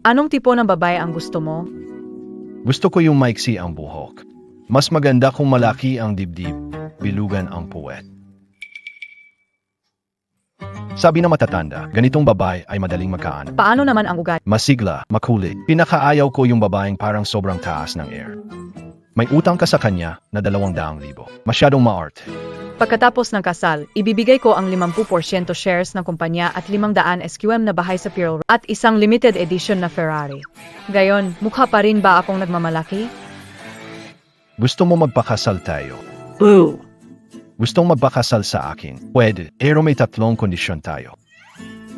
Anong tipo ng babae ang gusto mo? Gusto ko yung maiksi ang buhok. Mas maganda kung malaki ang dibdib, bilugan ang puwet. Sabi na matatanda, ganitong babae ay madaling magkaan. Paano naman ang ugat? Masigla, makulit. Pinakaayaw ko yung babaeng parang sobrang taas ng air. May utang ka sa kanya na 200,000. Masyadong maarte. Pagkatapos ng kasal, ibibigay ko ang 50% shares ng kumpanya at 500 SQM na bahay sa Pearl at isang limited edition na Ferrari. Gayon, mukha pa rin ba akong nagmamalaki? Gusto mo magpakasal tayo? Boo! Gustong magpakasal sa akin? Pwede, pero may 3 kondisyon tayo.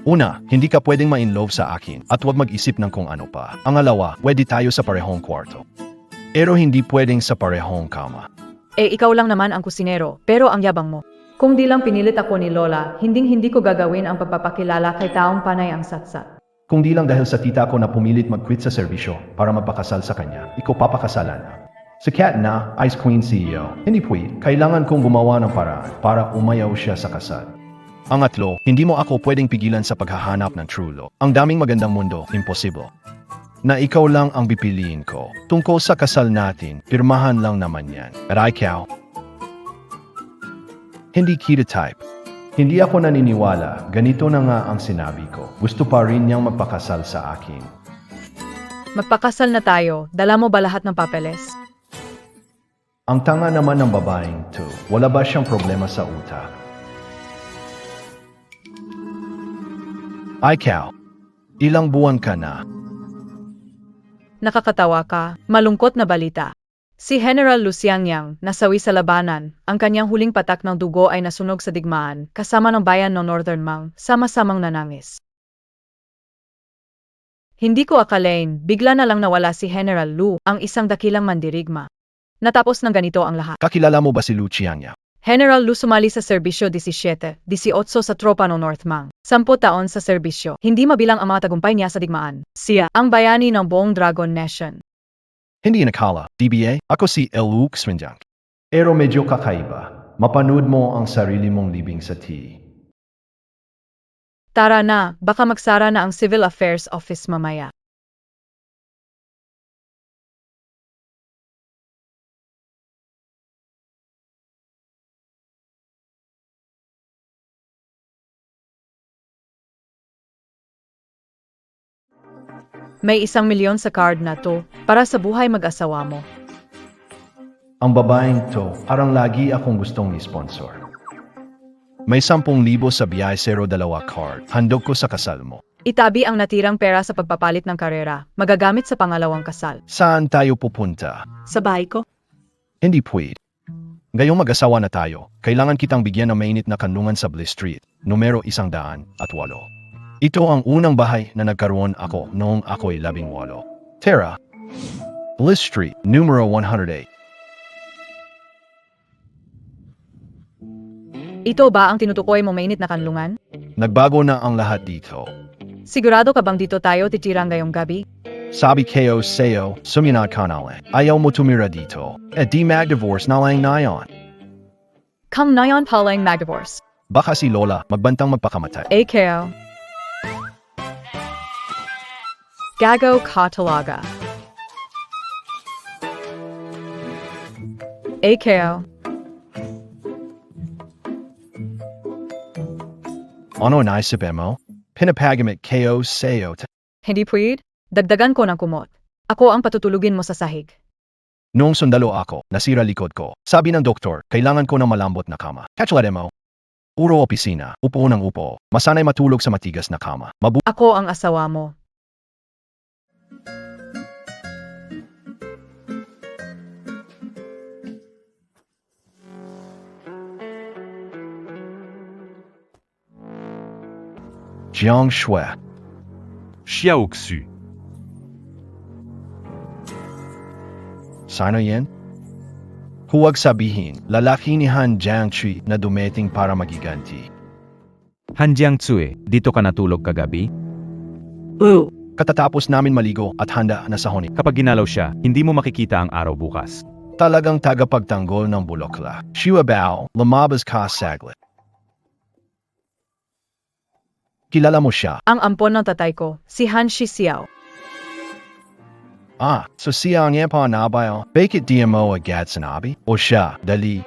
Una, hindi ka pwedeng ma-inlove sa akin at huwag mag-isip ng kung ano pa. Ang alawa, pwede tayo sa parehong kwarto. Pero hindi pwedeng sa parehong kama. Ikaw lang naman ang kusinero, pero ang yabang mo. Kung di lang pinilit ako ni Lola, hindi ko gagawin ang pagpapakilala kay taong panay ang satsat. Kung di lang dahil sa tita ko na pumilit mag-quit sa serbisyo para magpakasal sa kanya, ikaw papakasalan na. Si Kat na, Ice Queen CEO. Hindi pwede, kailangan kong gumawa ng paraan para umayaw siya sa kasal. Ang atlo, hindi mo ako pwedeng pigilan sa paghahanap ng true love. Ang daming magandang mundo, imposible. Na ikaw lang ang pipiliin ko. Tungkol sa kasal natin, pirmahan lang naman yan. At ikaw, hindi kita type. Hindi ako naniniwala, ganito na nga ang sinabi ko. Gusto pa rin niyang magpakasal sa akin. Magpakasal na tayo, dala mo ba lahat ng papeles? Ang tanga naman ng babaeng to, wala ba siyang problema sa utak? Ikaw, ilang buwan ka na? Nakakatawa ka, malungkot na balita. Si General Lucianyang, nasawi sa labanan, ang kanyang huling patak ng dugo ay nasunog sa digmaan, kasama ng bayan ng Northern Mang, sama-samang nanangis. Hindi ko akalain, bigla na lang nawala si General Lu, ang isang dakilang mandirigma. Natapos ng ganito ang lahat. Kakilala mo ba si Luciania? General Lu sumali sa serbisyo 17, 18 sa tropa ng North Mang. 10 taon sa serbisyo. Hindi mabilang ang mga tagumpay niya sa digmaan. Siya, ang bayani ng buong Dragon Nation. Hindi nakala, DBA, ako si Luke Swinjang. Pero medyo kakaiba. Mapanood mo ang sarili mong libing sa T. Tara na, baka magsara na ang Civil Affairs Office mamaya. May 1,000,000 sa card na to, para sa buhay mag-asawa mo. Ang babaeng to, parang lagi akong gustong ni-sponsor. May 10,000 sa BI 02 card. Handog ko sa kasal mo. Itabi ang natirang pera sa pagpapalit ng karera, magagamit sa pangalawang kasal. Saan tayo pupunta? Sa bahay ko? Hindi pwede. Ngayong mag-asawa na tayo, kailangan kitang bigyan ng mainit na kanlungan sa Bliss Street, numero 108. Ito ang unang bahay na nagkaroon ako noong ako'y 18. Tara, Bliss Street, numero 108. Ito ba ang tinutukoy mo mainit na kanlungan? Nagbago na ang lahat dito. Sigurado ka bang dito tayo titirang ngayong gabi? Sabi kayo sa'yo, suminat ka na lang. Ayaw mo tumira dito. At di mag-divorce na lang nayon. Kang nayon palang mag-divorce. Baka si Lola magbantang magpakamatay. Kayo. Gago ka talaga. Kayo. Ano naisipin mo? Pinapagamit kayo sa'yo. Hindi pwede? Dagdagan ko ng kumot. Ako ang patutulugin mo sa sahig. Noong sundalo ako, nasira likod ko. Sabi ng doktor, kailangan ko ng malambot na kama. Katulad mo. Uro opisina, upo ng upo. Masanay matulog sa matigas na kama. Ako ang asawa mo. Jiang Shui. Xiaoxu. Sino yan? Huwag sabihin, lalaki ni Han Jiangqi na dumating para magiganti. Han Jiangzue, dito ka natulog kagabi? Katatapos namin maligo at handa na sa honi. Kapag ginalaw siya, hindi mo makikita ang araw bukas. Talagang tagapagtanggol ng bulokla. Shua Bao, lumabas ka saglit. Kilala mo siya. Ang ampon ng tatay ko, si Han Shi Xiao. So siya ang pa nabayo. Bakit di mo agad sinabi? O siya, dali,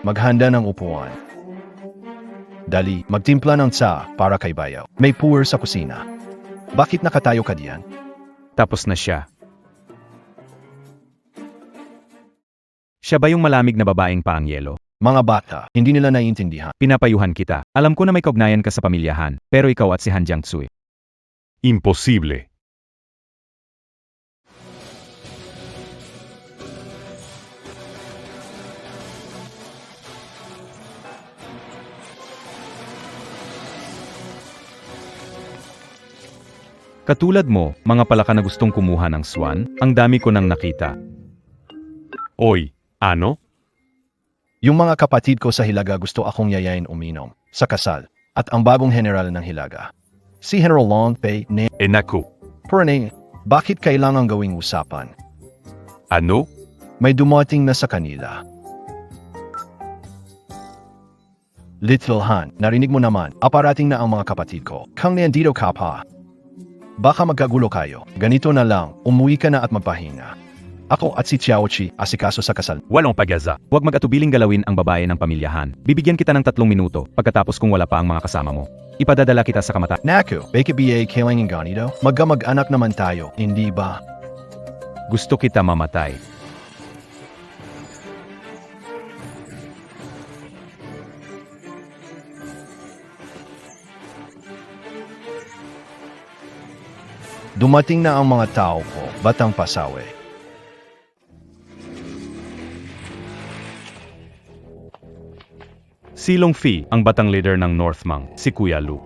maghanda ng upuan. Dali, magtimpla ng tsa para kay Bayaw. May puwer sa kusina. Bakit nakatayo ka diyan? Tapos na siya. Siya ba yung malamig na babaeng paang yelo? Mga bata, hindi nila naiintindihan. Pinapayuhan kita. Alam ko na may kaugnayan ka sa pamilyahan, pero ikaw at si Han Jiangtsui. Imposible. Katulad mo, mga palaka na gustong kumuha ng swan, ang dami ko nang nakita. Oy, ano? Yung mga kapatid ko sa Hilaga gusto akong yayain uminom sa kasal at ang bagong general ng Hilaga. Si General Long Pei ne. Naku. Purne, bakit kailangan gawing usapan? Ano? May dumating na sa kanila. Little Han, narinig mo naman, aparating na ang mga kapatid ko. Kang nandito ka pa. Baka magkagulo kayo. Ganito na lang, umuwi ka na at magpahinga. Ako at si Xiaoqi, asikaso sa kasal. Walong pag-asa. Huwag mag-atubiling galawin ang babae ng pamilyahan. Bibigyan kita ng 3 minuto, pagkatapos kung wala pa ang mga kasama mo. Ipadadala kita sa kamata. Naku, bakit BA kailangan ganito? Magkamag-anak naman tayo, hindi ba? Gusto kita mamatay. Dumating na ang mga tao ko, Batang Pasawe. Si Long Fi, ang batang leader ng Northmang, si Kuya Lu.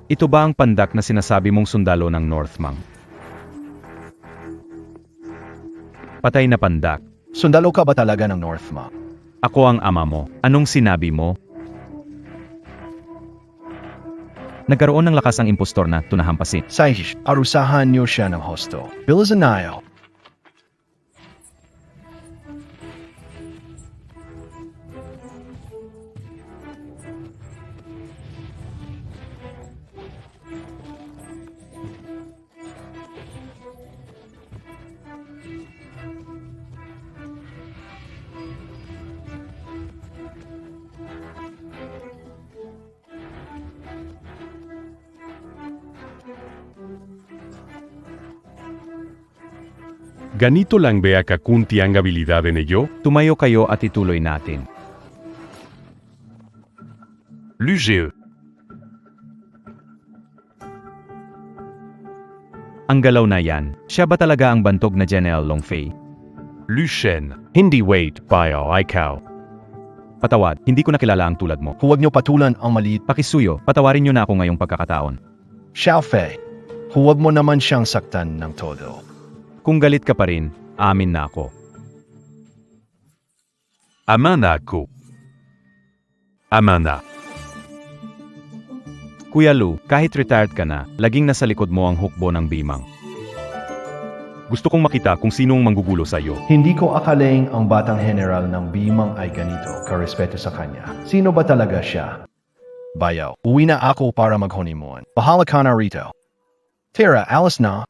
Ito ba ang pandak na sinasabi mong sundalo ng Northmang? Patay na pandak. Sundalo ka ba talaga ng Northma? Ako ang ama mo. Anong sinabi mo? Nagkaroon ng lakas ang impostor na tunahampasin. Saish, arusahan niyo siya ng hosto. Bilizanayo. Ganito lang ba kakunti ang habilidad en ello? Tumayo kayo at ituloy natin. Luge. Ang galaw na yan, siya ba talaga ang bantog na General Long Fei? Lushen. Hindi wait, bayo, ikaw. Patawad, hindi ko nakilala ang tulad mo. Huwag niyo patulan ang maliit. Pakisuyo, patawarin niyo na ako ngayong pagkakataon. Xiao Fei, huwag mo naman siyang saktan ng todo. Kung galit ka pa rin, amin na ako. Ama na ako. Ama na. Kuya Lu, kahit retired ka na, laging nasa likod mo ang hukbo ng bimang. Gusto kong makita kung sinong manggugulo sa iyo. Hindi ko akalaing ang batang general ng Bimang ay ganito, karespeto sa kanya. Sino ba talaga siya? Bayaw, uwi na ako para mag-honeymoon. Bahala ka na rito. Tara, alas na.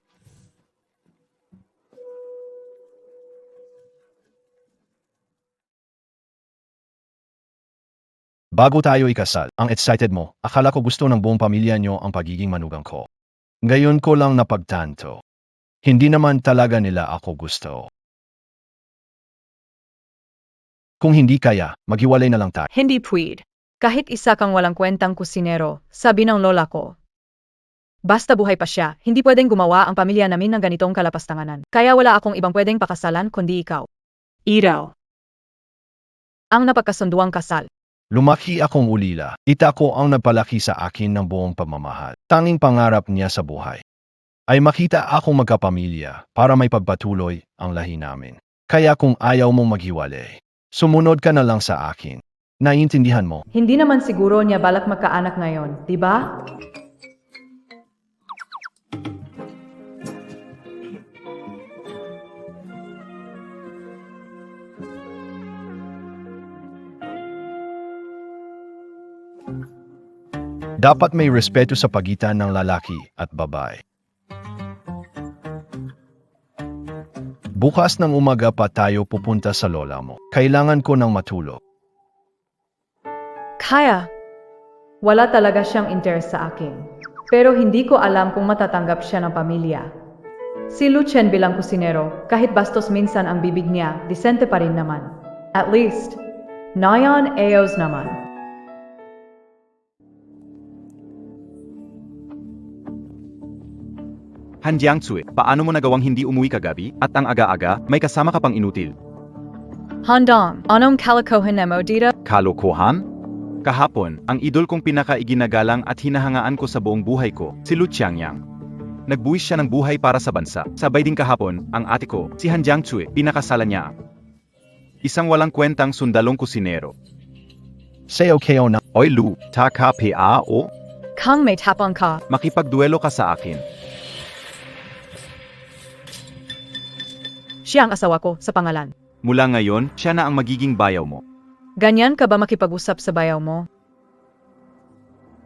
Bago tayo ikasal, ang excited mo, akala ko gusto ng buong pamilya nyo ang pagiging manugang ko. Ngayon ko lang napagtanto. Hindi naman talaga nila ako gusto. Kung hindi kaya, maghiwalay na lang tayo. Hindi pwede. Kahit isa kang walang kwentang kusinero, sabi ng lola ko. Basta buhay pa siya, hindi pwedeng gumawa ang pamilya namin ng ganitong kalapastanganan. Kaya wala akong ibang pwedeng pakasalan kundi ikaw. Iraw. Ang napagkasunduang kasal. Lumaki akong ulila. Ita ko ang nagpalaki sa akin ng buong pagmamahal. Tanging pangarap niya sa buhay ay makita akong magkapamilya para may pagpatuloy ang lahi namin. Kaya kung ayaw mong maghiwalay, sumunod ka na lang sa akin. Naiintindihan mo? Hindi naman siguro niya balak magkaanak ngayon, di ba? Dapat may respeto sa pagitan ng lalaki at babae. Bukas ng umaga pa tayo pupunta sa lola mo. Kailangan ko ng matulog. Kaya, wala talaga siyang interes sa akin. Pero hindi ko alam kung matatanggap siya ng pamilya. Si Lucien bilang kusinero, kahit bastos minsan ang bibig niya, disente pa rin naman. At least, Nayon Eos naman. Han Jiangzue, paano mo nagawang hindi umuwi kagabi at ang aga-aga may kasama ka pang inutil? Handong, anong kalokohan mo dito? Kalokohan? Kahapon, ang idol kong pinaka-iginagalang at hinahangaan ko sa buong buhay ko, si Lu Qiangyang. Nagbuwis siya ng buhay para sa bansa. Sabay din kahapon, ang ate ko, si Han Jiangzue, pinakasalan niya. Isang walang kwentang sundalong kusinero. Sa'yo kayo na. Oy Lu, ta ka pa o? Kang may tapang ka. Makipagduelo ka sa akin. Siya ang asawa ko sa pangalan. Mula ngayon, siya na ang magiging bayaw mo. Ganyan ka ba makipag-usap sa bayaw mo?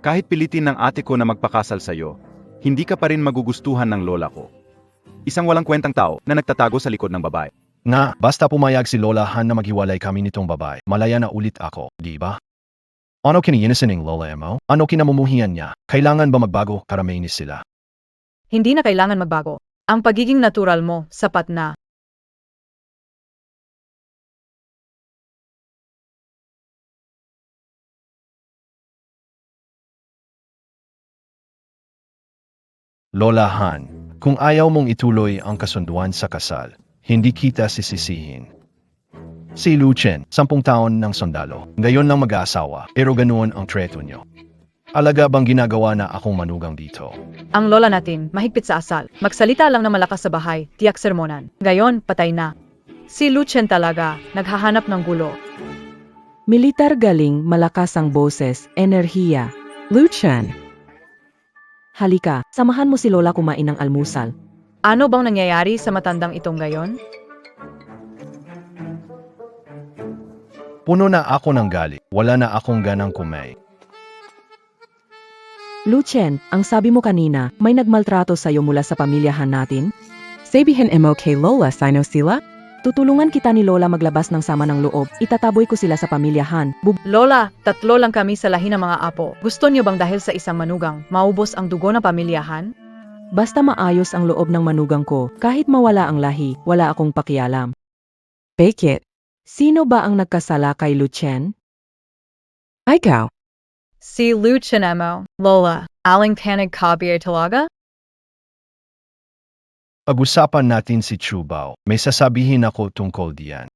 Kahit pilitin ng ate ko na magpakasal sa'yo, hindi ka pa rin magugustuhan ng lola ko. Isang walang kwentang tao na nagtatago sa likod ng babae. Nga, basta pumayag si Lola Han na maghiwalay kami nitong babae, malaya na ulit ako, di ba? Ano kiniyinisin ng Lola mo? Ano kinamumuhian niya? Kailangan ba magbago para mainis sila? Hindi na kailangan magbago. Ang pagiging natural mo, sapat na. Lola Han, kung ayaw mong ituloy ang kasunduan sa kasal, hindi kita sisisihin. Si Lucien, 10 taon ng sundalo, ngayon lang mag-aasawa, pero ganoon ang treto nyo. Alaga bang ginagawa na akong manugang dito? Ang lola natin, mahigpit sa asal. Magsalita lang na malakas sa bahay, tiyak sermonan. Ngayon, patay na. Si Lucien talaga, naghahanap ng gulo. Militar galing, malakas ang boses, enerhiya. Lucien! Halika, samahan mo si Lola kumain ng almusal. Ano bang nangyayari sa matandang itong gayon? Puno na ako ng galit, wala na akong ganang kumain. Lucien, ang sabi mo kanina, may nagmaltrato sa'yo mula sa pamilyahan natin? Sabihin mo kay Lola, sino sila? Tutulungan kita ni Lola maglabas ng sama ng loob. Itataboy ko sila sa pamilyahan. Lola, 3 lang kami sa lahi ng mga apo. Gusto niyo bang dahil sa isang manugang, maubos ang dugo ng pamilyahan? Basta maayos ang loob ng manugang ko, kahit mawala ang lahi, wala akong pakialam. Bakit? Sino ba ang nagkasala kay Lucien? Ikaw. Si Lucien mo, Lola, aling panig kabier talaga? Pag-usapan natin si Chubao, may sasabihin ako tungkol diyan.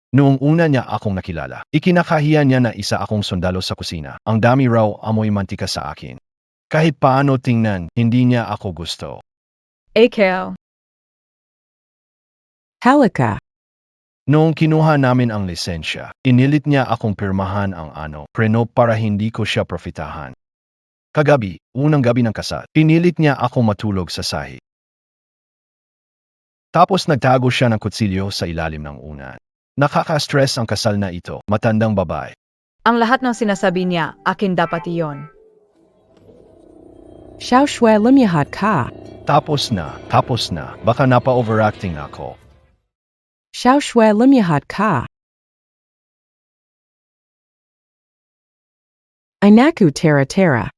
Noong una niya akong nakilala, ikinakahiya niya na isa akong sundalo sa kusina. Ang dami raw amoy mantika sa akin. Kahit paano tingnan, hindi niya ako gusto. Ikaw. Halika. Noong kinuha namin ang lisensya, inilit niya akong pirmahan ang preno para hindi ko siya profitahan. Kagabi, unang gabi ng kasal, pinilit niya akong matulog sa sahig. Tapos nagtago siya ng kutsilyo sa ilalim ng unan. Nakaka-stress ang kasal na ito, matandang babae. Ang lahat ng sinasabi niya, akin dapat iyon. Xiao Shui lumihat ka. Tapos na, baka napa-overacting ako. Xiao Shui lumihat ka. Inaku tera.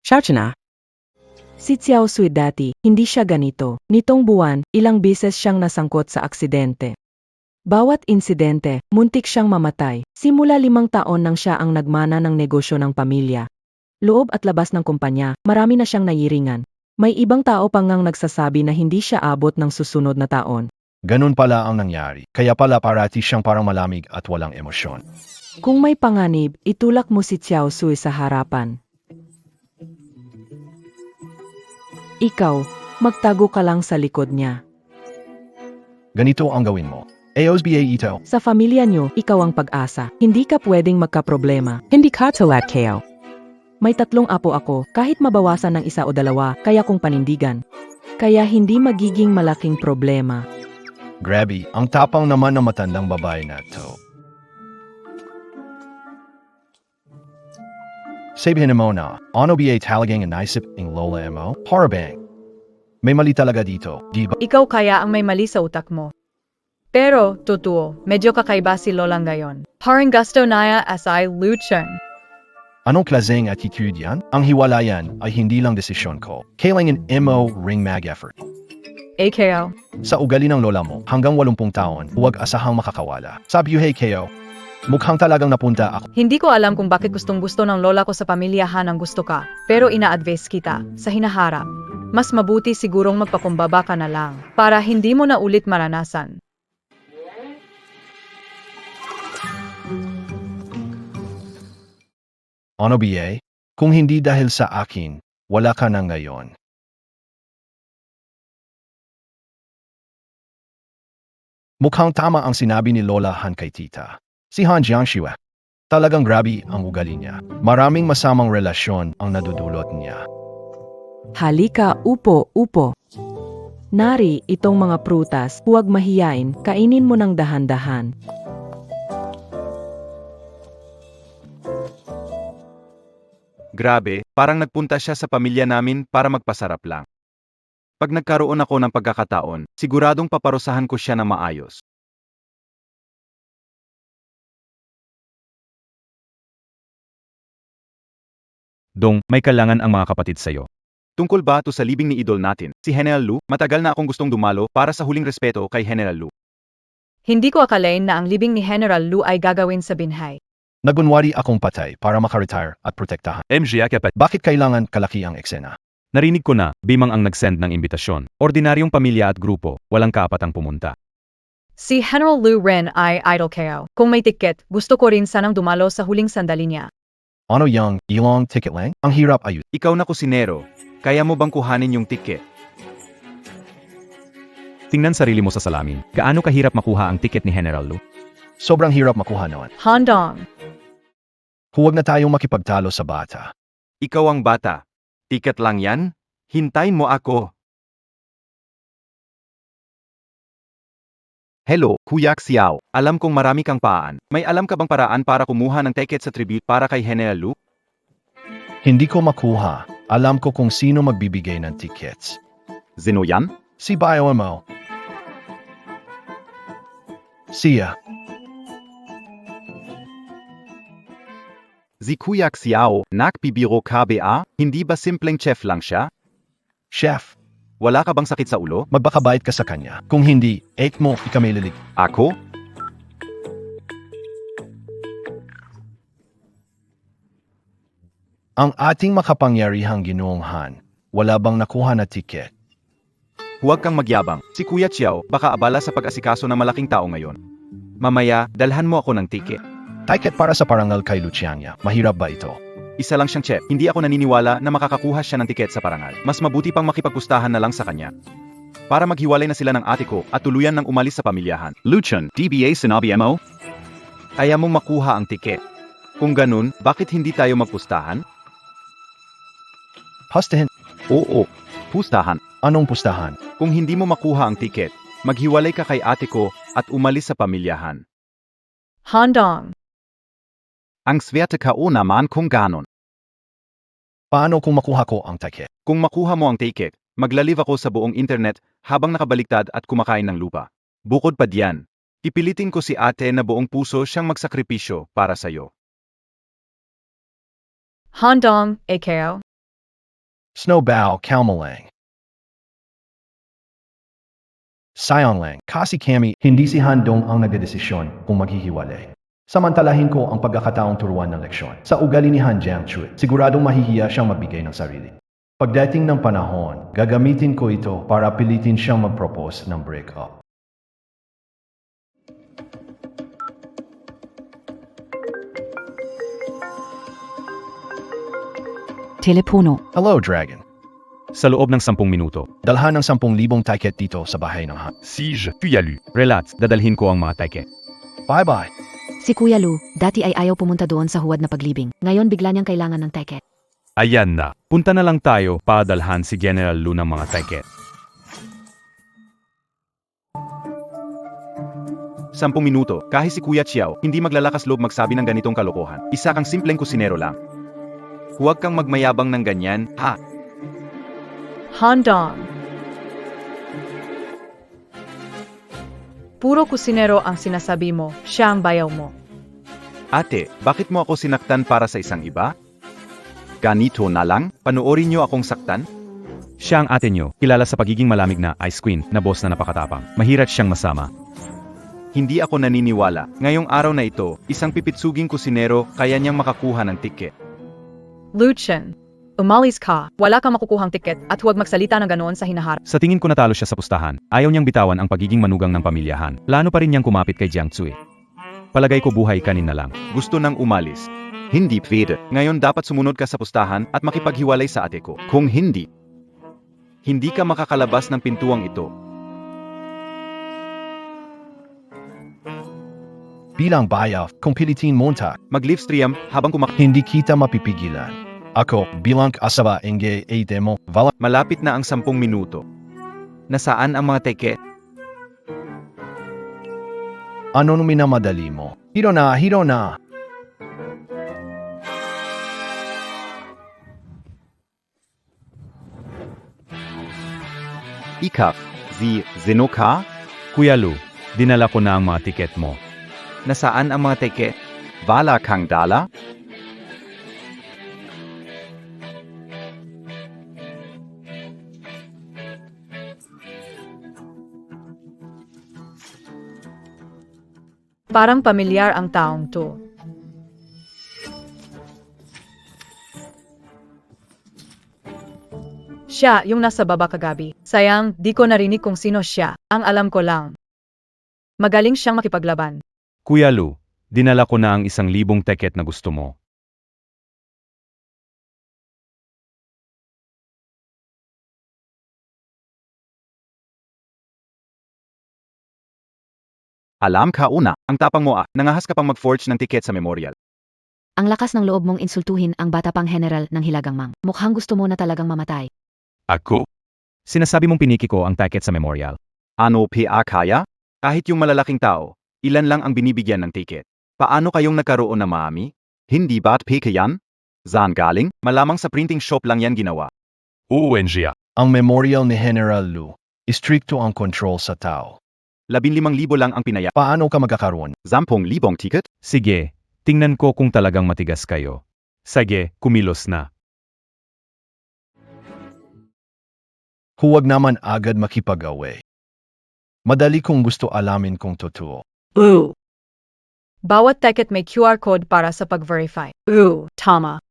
Xiaochina. Si Xiao Sui dati, hindi siya ganito. Nitong buwan, ilang beses siyang nasangkot sa aksidente. Bawat insidente, muntik siyang mamatay. Simula 5 taon nang siya ang nagmana ng negosyo ng pamilya. Loob at labas ng kumpanya, marami na siyang nayiringan. May ibang tao pang ngang nagsasabi na hindi siya abot ng susunod na taon. Ganun pala ang nangyari, kaya pala parati siyang parang malamig at walang emosyon. Kung may panganib, itulak mo si Xiao Sui sa harapan. Ikaw, magtago ka lang sa likod niya. Ganito ang gawin mo. AOSBA ito. Sa pamilya niyo, ikaw ang pag-asa. Hindi ka pwedeng magkaproblema. Hindi ka tulat kayo. May 3 apo ako, kahit mabawasan ng 1 o 2, kaya kong panindigan. Kaya hindi magiging malaking problema. Grabe, ang tapang naman ng matandang babae na to. Sabihin mo na, ano ba talagang naisip ng lola mo? Parabang. May mali talaga dito, di ba? Ikaw kaya ang may mali sa utak mo. Pero, totoo, medyo kakaiba si Lola ngayon. Parang gusto niya as I Luchan. Anong klaseng attitude yan? Ang hiwalayan ay hindi lang desisyon ko. Kailangan mo ring mag-effort. AKO. Sa ugali ng lola mo, hanggang 80 taon, huwag asahang makakawala. Sabi hey KO, mukhang talagang napunta ako. Hindi ko alam kung bakit gustong-gusto ng lola ko sa pamilyahan ang gusto ka, pero ina-advise kita, sa hinaharap. Mas mabuti sigurong magpakumbaba ka na lang, para hindi mo na ulit maranasan. Ano ba? Kung hindi dahil sa akin, wala ka na ngayon. Mukhang tama ang sinabi ni Lola Han kay tita. Si Han Jiangxue. Talagang grabe ang ugali niya. Maraming masamang relasyon ang nadudulot niya. Halika, upo, upo. Nari, itong mga prutas, huwag mahiyain, kainin mo ng dahan-dahan. Grabe, parang nagpunta siya sa pamilya namin para magpasarap lang. Pag nagkaroon ako ng pagkakataon, siguradong paparusahan ko siya ng maayos. Dong, may kailangan ang mga kapatid sa'yo. Tungkol ba ito sa libing ni idol natin, si General Lu? Matagal na akong gustong dumalo para sa huling respeto kay General Lu. Hindi ko akalain na ang libing ni General Lu ay gagawin sa binhay. Nagunwari akong patay para makaretire at protektahan. MJ Akapat. Bakit kailangan kalaki ang eksena? Narinig ko na, Bimang ang nag-send ng imbitasyon. Ordinaryong pamilya at grupo, walang kaapatang pumunta. Si General Lu Ren ay idol KO. Kung may ticket, gusto ko rin sanang dumalo sa huling sandali niya. Ano yang ilong ticket lang? Ang hirap ayus. Ikaw na kusinero, kaya mo bang kuhanin yung ticket? Tingnan sarili mo sa salamin. Gaano kahirap makuha ang tiket ni General Lu? Sobrang hirap makuha noon. Handong. Huwag na tayong makipagtalo sa bata. Ikaw ang bata. Ticket lang yan? Hintayin mo ako. Hello, Kuya Xiao. Alam kong marami kang paan. May alam ka bang paraan para kumuha ng ticket sa tribute para kay General Lu? Hindi ko makuha. Alam ko kung sino magbibigay ng tickets. Zeno yan? Si Bio mo. Siya. Si Kuya Xiao, nakbibiro ka ba? Hindi ba simpleng chef lang siya? Chef, Wala ka bang sakit sa ulo? magbakabait ka sa kanya. Kung hindi, ek mo ikamililig. Ako? Ang ating makapangyarihang Ginoong Han, wala bang nakuha na ticket? Huwag kang magyabang. Si Kuya Xiao, baka abala sa pag-asikaso ng malaking tao ngayon. Mamaya, dalhan mo ako ng ticket. Ticket para sa parangal kay Luciania. Mahirap ba ito? Isa lang siyang chef. Hindi ako naniniwala na makakakuha siya ng tiket sa parangal. Mas mabuti pang makipagpustahan na lang sa kanya. Para maghiwalay na sila ng ate ko at tuluyan ng umalis sa pamilyahan. Luchan, DBA sinabi mo? Kaya mong makuha ang tiket. Kung ganun, bakit hindi tayo magpustahan? Hustahin. Oo, pustahan. Anong pustahan? Kung hindi mo makuha ang tiket, maghiwalay ka kay ate ko at umalis sa pamilyahan. Handong. Ang swerte ka o naman kung ganon. Paano kung makuha ko ang ticket? Kung makuha mo ang ticket, maglalive ako sa buong internet habang nakabaliktad at kumakain ng lupa. Bukod pa diyan, pipilitin ko si ate na buong puso siyang magsakripisyo para sa'yo. Handong, AKO. Snowbow Kalmalang. Sion lang, kasi kami, hindi si Handong ang nagdedesisyon kung maghihiwalay. Samantalahin ko ang pagkakataong turuan ng leksyon. Sa ugali ni Han Jiangxue, siguradong mahihiya siyang magbigay ng sarili. Pagdating ng panahon, gagamitin ko ito para pilitin siyang mag-propose ng breakup. Telepono. Hello, Dragon. Sa loob ng 10 minuto. Dalhan ng 10,000 ticket dito sa bahay ng Han. Siege, Tuyalu. Relax, dadalhin ko ang mga tiket. Bye-bye. Si Kuya Lu, dati ay ayaw pumunta doon sa huwad na paglibing. Ngayon bigla niyang kailangan ng ticket. Ayan na. Punta na lang tayo padalhan si General Lu ng mga tiket. 10 minuto, kahit si Kuya Xiao, hindi maglalakas loob magsabi ng ganitong kalokohan. Isa kang simpleng kusinero lang. Huwag kang magmayabang ng ganyan, ha? Handong. Puro kusinero ang sinasabi mo, siya ang bayaw mo. Ate, bakit mo ako sinaktan para sa isang iba? Ganito na lang, panoorin niyo akong saktan? Siya ang ate nyo, kilala sa pagiging malamig na Ice Queen na boss na napakatapang. Mahirap siyang masama. Hindi ako naniniwala. Ngayong araw na ito, isang pipitsuging kusinero kaya niyang makakuha ng tiket. Lucien, umalis ka, wala kang makukuhang tiket at huwag magsalita ng ganoon sa hinaharap. Sa tingin ko natalo siya sa pustahan. Ayaw niyang bitawan ang pagiging manugang ng pamilyahan. Plano pa rin niyang kumapit kay Jiang Tsui. Palagay ko buhay kanin na lang. Gusto nang umalis. Hindi pwede. Ngayon dapat sumunod ka sa pustahan at makipaghiwalay sa ate ko. Kung hindi ka makakalabas ng pintuang ito. Bilang bayaw, kung pilitin montak, Mag-livestream habang hindi kita mapipigilan. Ako, bilang asawa enge ate mo, malapit na ang 10 minuto. Nasaan ang mga tiket? ano nung minamadali mo? Hiro na! Ikaf, Zeno ka? Kuya Lu, dinala ko na ang mga tiket mo. Nasaan ang mga tiket? Wala kang dala? Parang pamilyar ang taong to. Siya, yung nasa baba kagabi. Sayang, di ko narinig kung sino siya. Ang alam ko lang. Magaling siyang makipaglaban. Kuya Lu, dinala ko na ang 1,000 tiket na gusto mo. Alam ka una, ang tapang mo nangahas ka pang mag-forge ng tiket sa memorial. Ang lakas ng loob mong insultuhin ang bata pang general ng Hilagang Mang. Mukhang gusto mo na talagang mamatay. Ako? Sinasabi mong piniki ko ang tiket sa memorial. Ano pa kaya? Kahit yung malalaking tao, ilan lang ang binibigyan ng tiket. Paano kayong nagkaroon ng maami? Hindi ba't peke yan? Saan galing? Malamang sa printing shop lang yan ginawa. ONG. Ang memorial ni General Lu, istrikto ang control sa tao. 15,000 lang ang pinaya. Paano ka magkakaroon? 10,000 ticket? Sige, tingnan ko kung talagang matigas kayo. Sige, kumilos na. Huwag naman agad makipag-away. Madali kung gusto alamin kung totoo. Bawat ticket may QR code para sa pag-verify. Tama.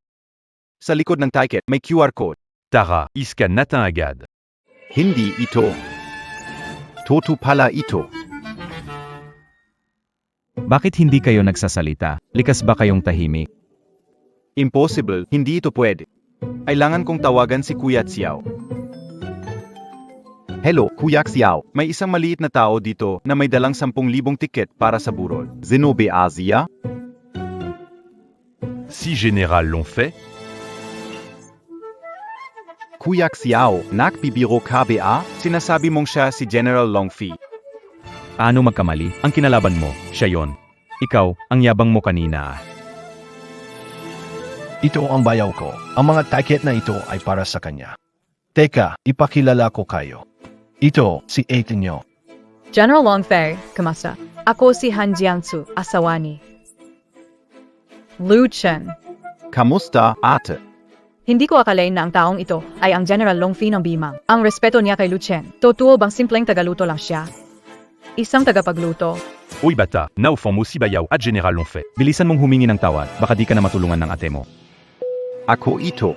Sa likod ng ticket, may QR code. Tara, iscan natin agad. Hindi ito. Toto pala ito. Bakit hindi kayo nagsasalita? Likas ba kayong tahimik? Impossible, hindi ito pwede. Kailangan kong tawagan si Kuya Xiao. Hello, Kuya Xiao. May isang maliit na tao dito na may dalang 10,000 tiket para sa burol. Zenobe Asia? Si General l'ont fait? Kuya Xiao, nakbibiro ka ba? Sinasabi mong siya si General Longfi. Paano magkamali? Ang kinalaban mo, siya yon. Ikaw, ang yabang mo kanina. Ito ang bayaw ko. Ang mga ticket na ito ay para sa kanya. Teka, ipakilala ko kayo. Ito, si ate nyo. General Longfei, kamasa? Ako si Han Jiangsu, asawa ni Lucien. Kamusta, ate? Hindi ko akalain na ang taong ito ay ang General Longfi ng Bimang. Ang respeto niya kay Lucien. Totoo bang simpleng tagaluto lang siya? Isang tagapagluto. Uy bata, naufong mo si Bayaw at General l'ont fait. Bilisan mong humingi ng tawad, baka di ka na matulungan ng ate mo. Ako ito.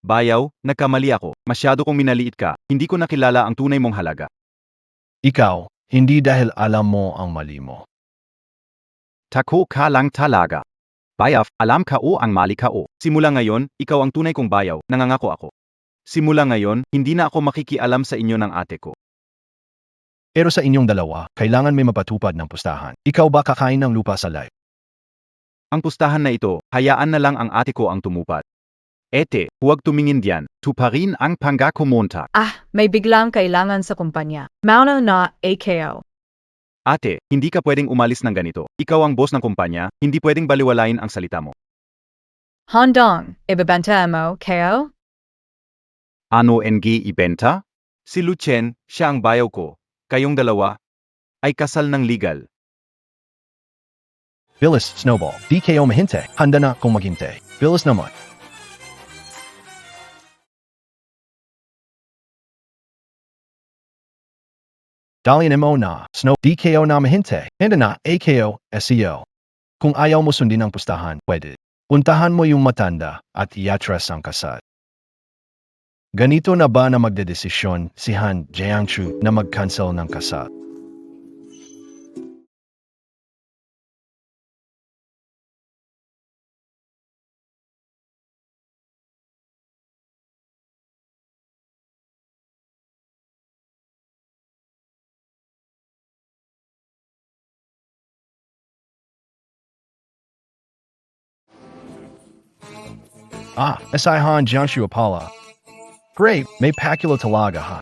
Bayaw, nagkamali ako. Masyado kong minaliit ka. Hindi ko nakilala ang tunay mong halaga. Ikaw, hindi dahil alam mo ang mali mo. Tako ka lang talaga. Bayaw, alam ka o ang mali ka o. Simula ngayon, ikaw ang tunay kong bayaw, nangangako ako. Simula ngayon, hindi na ako makikialam sa inyo ng ate ko. Pero sa inyong dalawa, kailangan may mapatupad ng pustahan. Ikaw ba kakain ng lupa sa live? Ang pustahan na ito, hayaan na lang ang ate ko ang tumupad. Ete, huwag tumingin diyan. Tuparin ang pangako monta. May biglang kailangan sa kumpanya. Mauna na AKO. Ate, hindi ka pwedeng umalis ng ganito. Ikaw ang boss ng kumpanya, hindi pwedeng baliwalain ang salita mo. Handong, ibebenta mo, kayo? Ano NG ibenta? Si Lucien, siya ang bayaw ko. Kayong dalawa ay kasal ng legal. Bilis, Snowball. Di kayo mahinte. Handa na kung maghinte. Bilis naman. Dalian mo na, Snow. Di kayo na mahinte. Handa na, AKO, SEO. Kung ayaw mo sundin ang pustahan, pwede. Puntahan mo yung matanda at iatras ang kasal. Ganito na ba na magdedesisyon si Han Jiangchu na mag-cancel ng kasal? Si Han Jiangchu Apala. Great, may pakula talaga ha.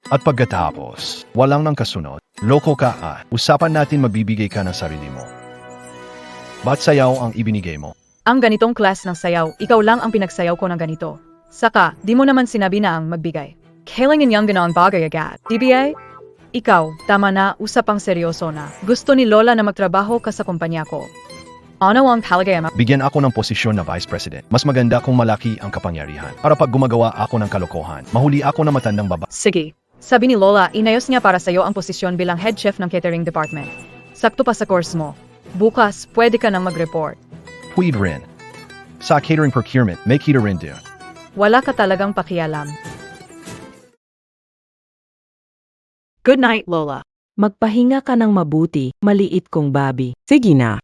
At pagkatapos, walang nang kasunod, loko ka usapan natin magbibigay ka ng sarili mo. Ba't sayaw ang ibinigay mo? Ang ganitong class ng sayaw, ikaw lang ang pinagsayaw ko ng ganito. Saka, di mo naman sinabi na ang magbigay. Kailangan niyang ganoon bagay agad. DBA? Ikaw, tama na, usapang seryoso na. Gusto ni Lola na magtrabaho ka sa kumpanya ko. Ano ang palagay mo? Bigyan ako ng posisyon na Vice President. Mas maganda kung malaki ang kapangyarihan. Para pag gumagawa ako ng kalokohan, mahuli ako ng matandang baba. Sige. Sabi ni Lola, inayos niya para sa'yo ang posisyon bilang head chef ng catering department. Sakto pa sa course mo. Bukas, pwede ka nang mag-report. Pwede rin. Sa catering procurement, may kita rin doon. Wala ka talagang pakialam. Good night, Lola. Magpahinga ka ng mabuti, maliit kong babi. Sige na.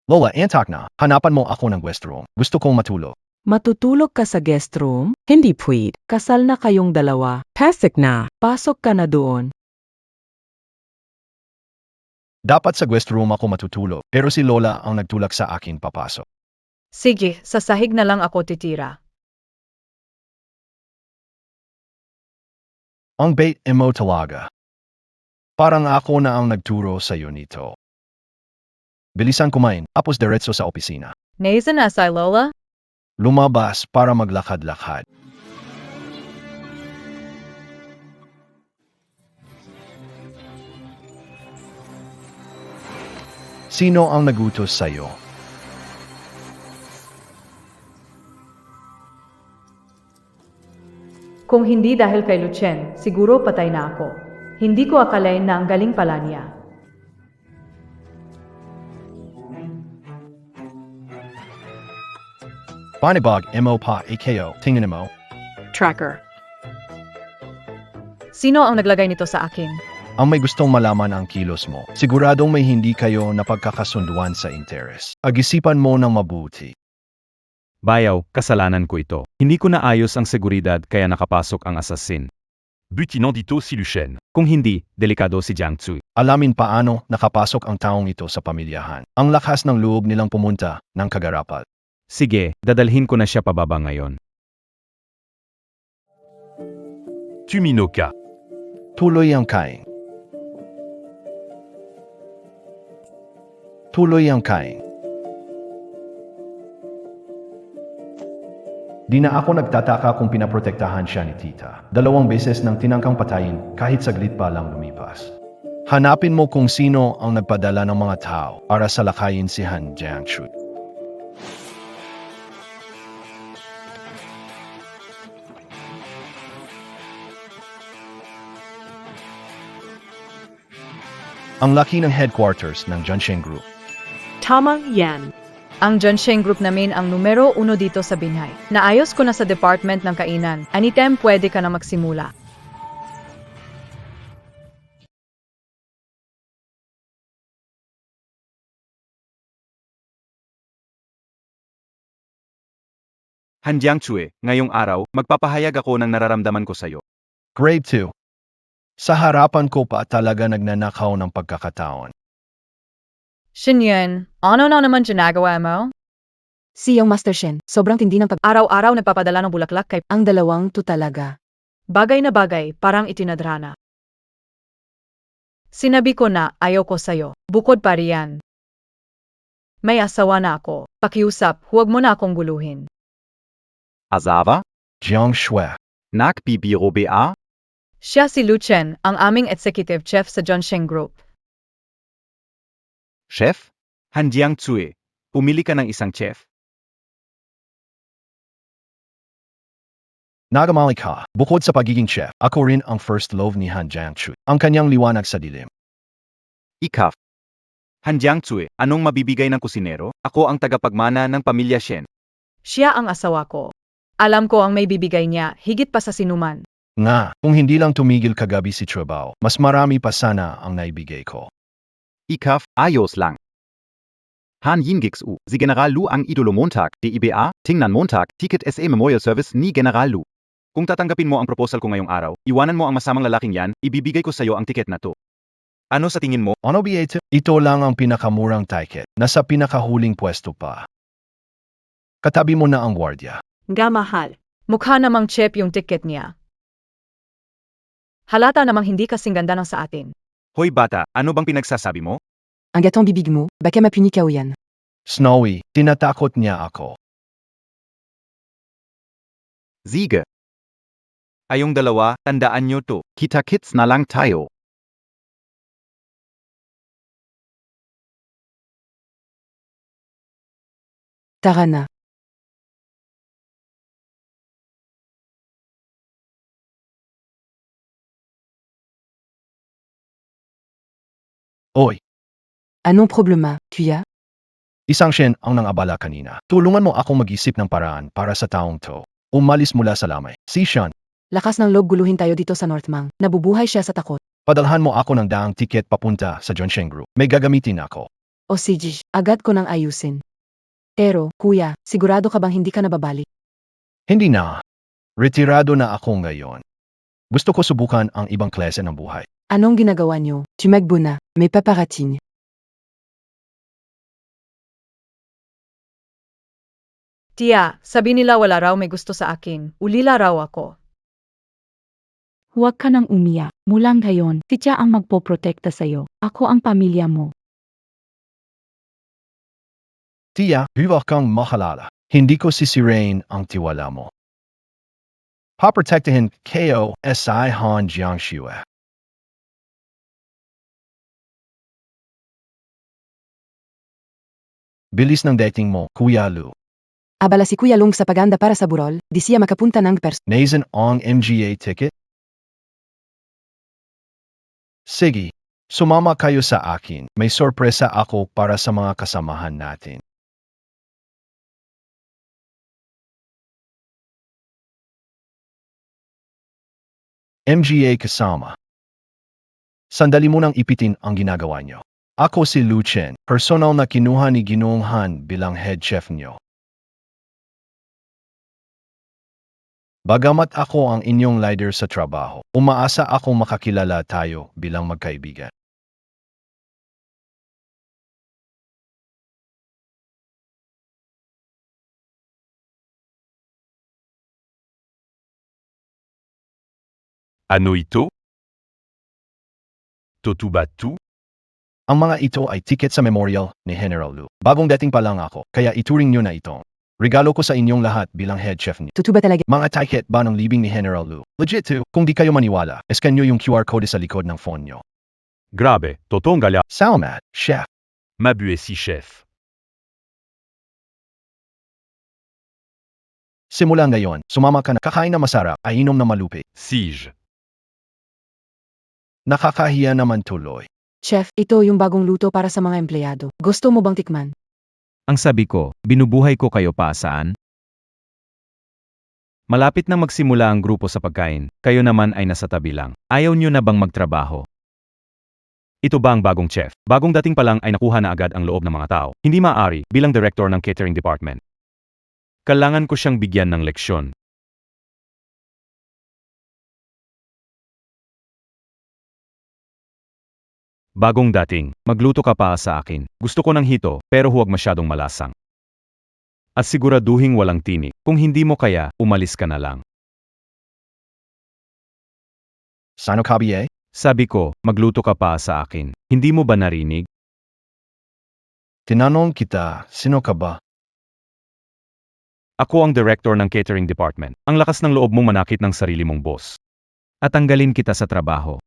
Lola, antak na. Hanapan mo ako ng guest room. Gusto kong matulog. Matutulog ka sa guest room? Hindi pwede. Kasal na kayong dalawa. Pasok na. Pasok ka na doon. Dapat sa guest room ako matutulog, pero si Lola ang nagtulak sa akin papasok. Sige, sa sahig na lang ako titira. Ang bait mo talaga. Parang ako na ang nagturo sa iyo nito. Bilisan kumain, tapos diretso sa opisina. Naiza na si Lola? Lumabas para maglakad-lakad. Sino ang nagutos sa'yo? Kung hindi dahil kay Lucien, siguro patay na ako. Hindi ko akalain na ang galing pala niya. Panibag mo pa AKO, tingin mo? Tracker. Sino ang naglagay nito sa akin? Ang may gustong malaman ang kilos mo. Siguradong may hindi kayo napagkakasunduan sa interes. Ag-isipan mo ng mabuti. Bayaw, kasalanan ko ito. Hindi ko naayos ang seguridad kaya nakapasok ang assassin. Butinant dito si Lucien. Kung hindi, delikado si Jiang Tsui. Alamin paano nakapasok ang taong ito sa pamilyahan. Ang lakas ng loob nilang pumunta ng kagarapan. Sige, dadalhin ko na siya pababa ngayon. Tuminoka. Tuloy ang kain. Tuloy ang kain. Di na ako nagtataka kung pinaprotektahan siya ni tita. 2 beses nang tinangkang patayin kahit saglit pa lang lumipas. Hanapin mo kung sino ang nagpadala ng mga tao para salakayin si Han Jiangchu. Ang laki ng headquarters ng Junsheng Group. Tama yan. Ang Junsheng Group namin ang numero 1 dito sa Binhay. Naayos ko na sa department ng kainan. Anytime pwede ka na magsimula. Han Jiangchue, ngayong araw, magpapahayag ako ng nararamdaman ko sa'yo. Grade 2. Sa harapan ko pa talaga nagnanakaw ng pagkakataon. Shinyan, ano na naman ginagawa mo? Si Yung Master Shen, sobrang tindi ng Araw-araw nagpapadala ng bulaklak kay ang dalawang to talaga. bagay na bagay, parang itinadrana. Sinabi ko na ayoko sa'yo, bukod pa riyan. May asawa na ako, pakiusap, huwag mo na akong guluhin. Azawa? Jiang Shui. Nak Bibiro Ba? Siya si Lu Chen, ang aming executive chef sa Zhongsheng Group. Chef? Han Jiangchue, pumili ka ng isang chef. Nagamali ka, bukod sa pagiging chef, ako rin ang first love ni Han Jiangchue, ang kanyang liwanag sa dilim. Ikaf. Han Jiangchue, anong mabibigay ng kusinero? Ako ang tagapagmana ng pamilya Shen. Siya ang asawa ko. Alam ko ang may bibigay niya, higit pa sa sinuman. Nga, kung hindi lang tumigil kagabi si Trabaho, mas marami pa sana ang naibigay ko. Ikaf, ayos lang. Han Yingix U, si General Lu ang idolo Montag, DIBA, Tingnan Montag, Ticket SA Memorial Service ni General Lu. Kung tatanggapin mo ang proposal ko ngayong araw, iwanan mo ang masamang lalaking yan, ibibigay ko sa'yo ang tiket na to. Ano sa tingin mo? Ano ba ito? Ito lang ang pinakamurang ticket, nasa pinakahuling pwesto pa. Katabi mo na ang gwardiya. Nga mahal. Mukha namang chef yung ticket niya. Halata namang hindi kasing ganda ng sa atin. Hoy bata, ano bang pinagsasabi mo? Ang gatong bibig mo, baka mapuni ka yan. Snowy, tinatakot niya ako. Ziege. Ayong dalawa, tandaan nyo to. Kita-kits na lang tayo. Tara na. Oy, Anong problema, kuya? isang Shen ang nangabala kanina. Tulungan mo akong mag-isip ng paraan para sa taong to. Umalis mula sa lamay. Si Shen, Lakas ng loob guluhin tayo dito sa Northmang. Nabubuhay siya sa takot. padalhan mo ako ng daang tiket papunta sa Zhongsheng Group. May gagamitin ako. O sige, agad ko nang ayusin. Pero, kuya, sigurado ka bang hindi ka nababalik? Hindi na. Retirado na ako ngayon. Gusto ko subukan ang ibang klase ng buhay. Anong ginagawa niyo? Tumagbo na, may paparating. Tia, sabi nila wala raw may gusto sa akin, ulila raw ako. Huwag ka nang umiyak. Mulang ngayon, si Tia ang magpoprotekta sa'yo. Ako ang pamilya mo. Tia, huwag kang mahalala. Hindi ko sisirain ang tiwala mo. Paprotektahin ko si Han Jiangxue. Bilis ng dating mo, Kuya Lu. Abala si Kuya Long sa paganda para sa burol, di siya makapunta ng Nazen ang MGA ticket? Sige, sumama kayo sa akin. May sorpresa ako para sa mga kasamahan natin. MGA kasama. Sandali mo nang ipitin ang ginagawa nyo. Ako si Lu Chen, personal na kinuha ni Ginoong Han bilang head chef nyo. Bagamat ako ang inyong leader sa trabaho, umaasa akong makakilala tayo bilang magkaibigan. Ano ito? Totubatu? Ang mga ito ay ticket sa memorial ni General Lu. Bagong dating pa lang ako, kaya ituring nyo na itong regalo ko sa inyong lahat bilang head chef niyo. Tutuba talaga. Mga ticket ba ng libing ni General Lu? Legit to, kung di kayo maniwala, scan nyo yung QR code sa likod ng phone nyo. Grabe, totoong gala. Salamat, chef. Mabue si chef. Simula ngayon, sumama ka na kakain na masarap, ay inom na malupi. Sige. Nakakahiya naman tuloy. Chef, ito yung bagong luto para sa mga empleyado. Gusto mo bang tikman? Ang sabi ko, binubuhay ko kayo pa saan? Malapit na magsimula ang grupo sa pagkain, kayo naman ay nasa tabi lang. Ayaw nyo na bang magtrabaho? Ito ba ang bagong chef? Bagong dating pa lang ay nakuha na agad ang loob ng mga tao. Hindi maaari bilang director ng catering department. Kailangan ko siyang bigyan ng leksyon. Bagong dating, magluto ka pa sa akin. Gusto ko ng hito, pero huwag masyadong malasang. At siguraduhing walang tinik. Kung hindi mo kaya, umalis ka na lang. Sano kabiye? Sabi ko, magluto ka pa sa akin. Hindi mo ba narinig? Tinanong kita, sino ka ba? Ako ang director ng catering department. Ang lakas ng loob mong manakit ng sarili mong boss. At tanggalin kita sa trabaho.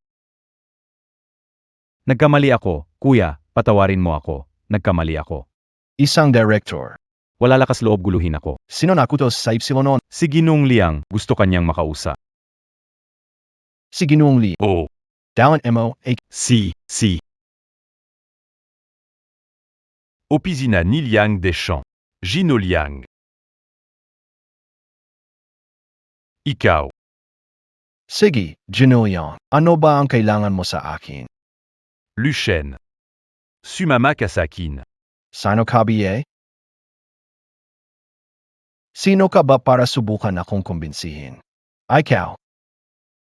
Nagkamali ako, kuya, patawarin mo ako. Nagkamali ako. Isang director. Wala lakas loob guluhin ako. Sino nakutos sa Ypsilonon? Si Ginoong Liang, gusto kanyang makausap. Si Ginoong Lee. Oo. Dawan mo, Si. Opisina ni Liang Deschamps. Gino Liang. Ikaw. Sige, Ginoong. Ano ba ang kailangan mo sa akin? Lucien. Sumama Kasakin. Sano kabiye? Sino ka ba para subukan akong kumbinsihin? Ikaw.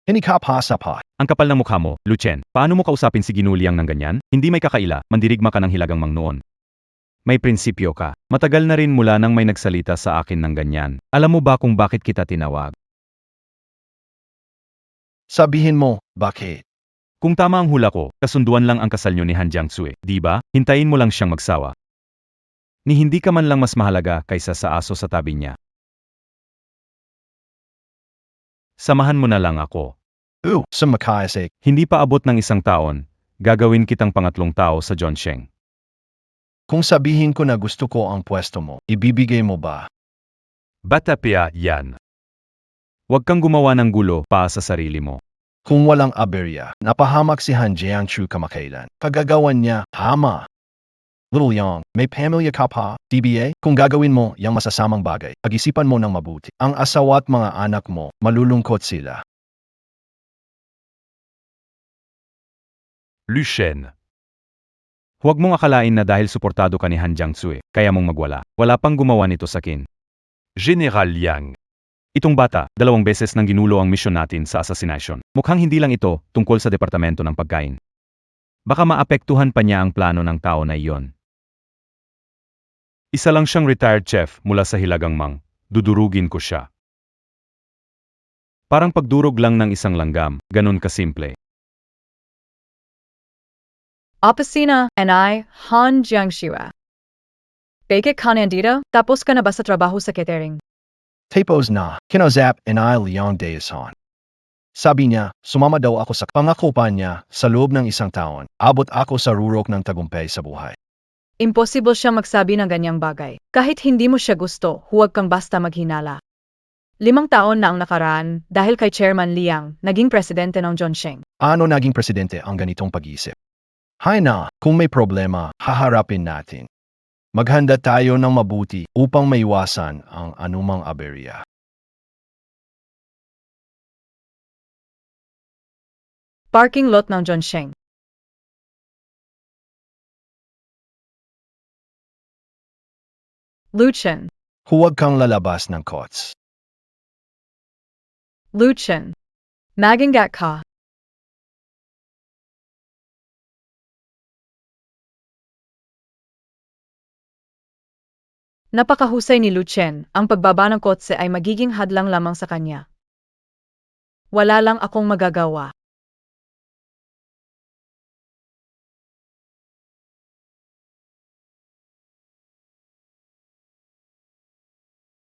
Hindi ka pa. Ang kapal ng mukha mo, Lucien. Paano mo kausapin si Gino Liang ng ganyan? Hindi may kakaila, mandirigma ka ng hilagang mang noon. May prinsipyo ka. Matagal na rin mula nang may nagsalita sa akin ng ganyan. Alam mo ba kung bakit kita tinawag? Sabihin mo, bakit? Kung tama ang hula ko, kasunduan lang ang kasal nyo ni Han Jiangsu, di ba? Hintayin mo lang siyang magsawa. Ni hindi ka man lang mas mahalaga kaysa sa aso sa tabi niya. Samahan mo na lang ako. Sumakayasik. Hindi pa abot ng isang taon, gagawin kitang pangatlong tao sa Zhongsheng. Kung sabihin ko na gusto ko ang pwesto mo, ibibigay mo ba? Batapia yan. Huwag kang gumawa ng gulo pa sa sarili mo. Kung walang aberya, napahamak si Han Jiangchu kamakailan. Kagagawan niya, hama. Little Yang, may pamilya ka pa, DBA? Kung gagawin mo yung masasamang bagay, pag-isipan mo ng mabuti. Ang asawa at mga anak mo, malulungkot sila. Lucien. Huwag mong akalain na dahil suportado ka ni Han Jiangsu, kaya mong magwala. Wala pang gumawa nito sa akin. General Liang. Itong bata, 2 beses nang ginulo ang misyon natin sa assassination. Mukhang hindi lang ito tungkol sa departamento ng pagkain. Baka maapektuhan pa niya ang plano ng tao na iyon. Isa lang siyang retired chef mula sa Hilagang Mang. Dudurugin ko siya. Parang pagdurog lang ng isang langgam, ganun kasimple. Opisina, NI, Han Jiangshua. Bakit ka nandito? Tapos ka na ba sa trabaho sa catering? Tapos na, kinozap inay Leon Deison. Sabi niya, sumama daw ako sa pangakupan niya sa loob ng isang taon. Abot ako sa rurok ng tagumpay sa buhay. Imposible siya magsabi ng ganyang bagay. Kahit hindi mo siya gusto, huwag kang basta maghinala. 5 taon na ang nakaraan dahil kay Chairman Liang, naging presidente ng Zhongsheng. Ano naging presidente ang ganitong pag-iisip? Hay na, kung may problema, haharapin natin. Maghanda tayo ng mabuti upang maiwasan ang anumang aberya. Parking lot ng Zhongsheng. Lucien. Huwag kang lalabas ng kots. Lucien. Magangat ka. Napakahusay ni Lucien, ang pagbaba ng kotse ay magiging hadlang lamang sa kanya. Wala lang akong magagawa.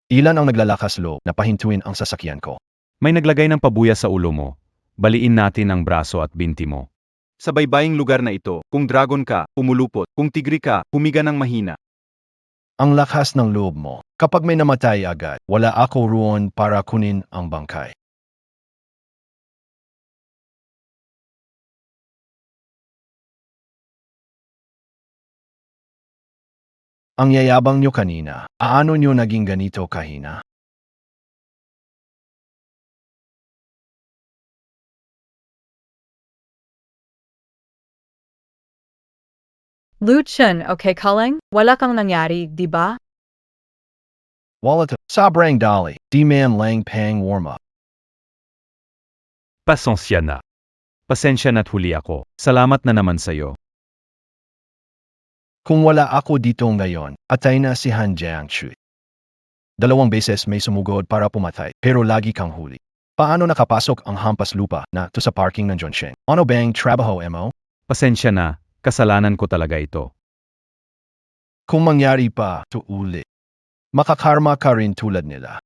Ilan ang naglalakas loob na pahintuin ang sasakyan ko? May naglagay ng pabuya sa ulo mo. Baliin natin ang braso at binti mo. Sa baybaying lugar na ito, kung dragon ka, umulupot, kung tigri ka, humiga ng mahina. Ang lakas ng loob mo. Kapag may namatay agad, wala ako roon para kunin ang bangkay. Ang yayabang nyo kanina, aano nyo naging ganito kahina? Lucien, okay Kaleng? Wala kang nangyari, di ba? Wallet sobrang dali. Di man lang pang warm up. Pasensya na. Pasensya na't huli ako. Salamat na naman sa'yo. Kung wala ako dito ngayon, atay na si Han Jiangchui. 2 beses may sumugod para pumatay, pero lagi kang huli. Paano nakapasok ang hampas lupa na to sa parking ng Zhongsheng? Ano bang trabaho mo? Pasensya na, kasalanan ko talaga ito. Kung mangyari pa, to uli. Makakarma ka rin tulad nila.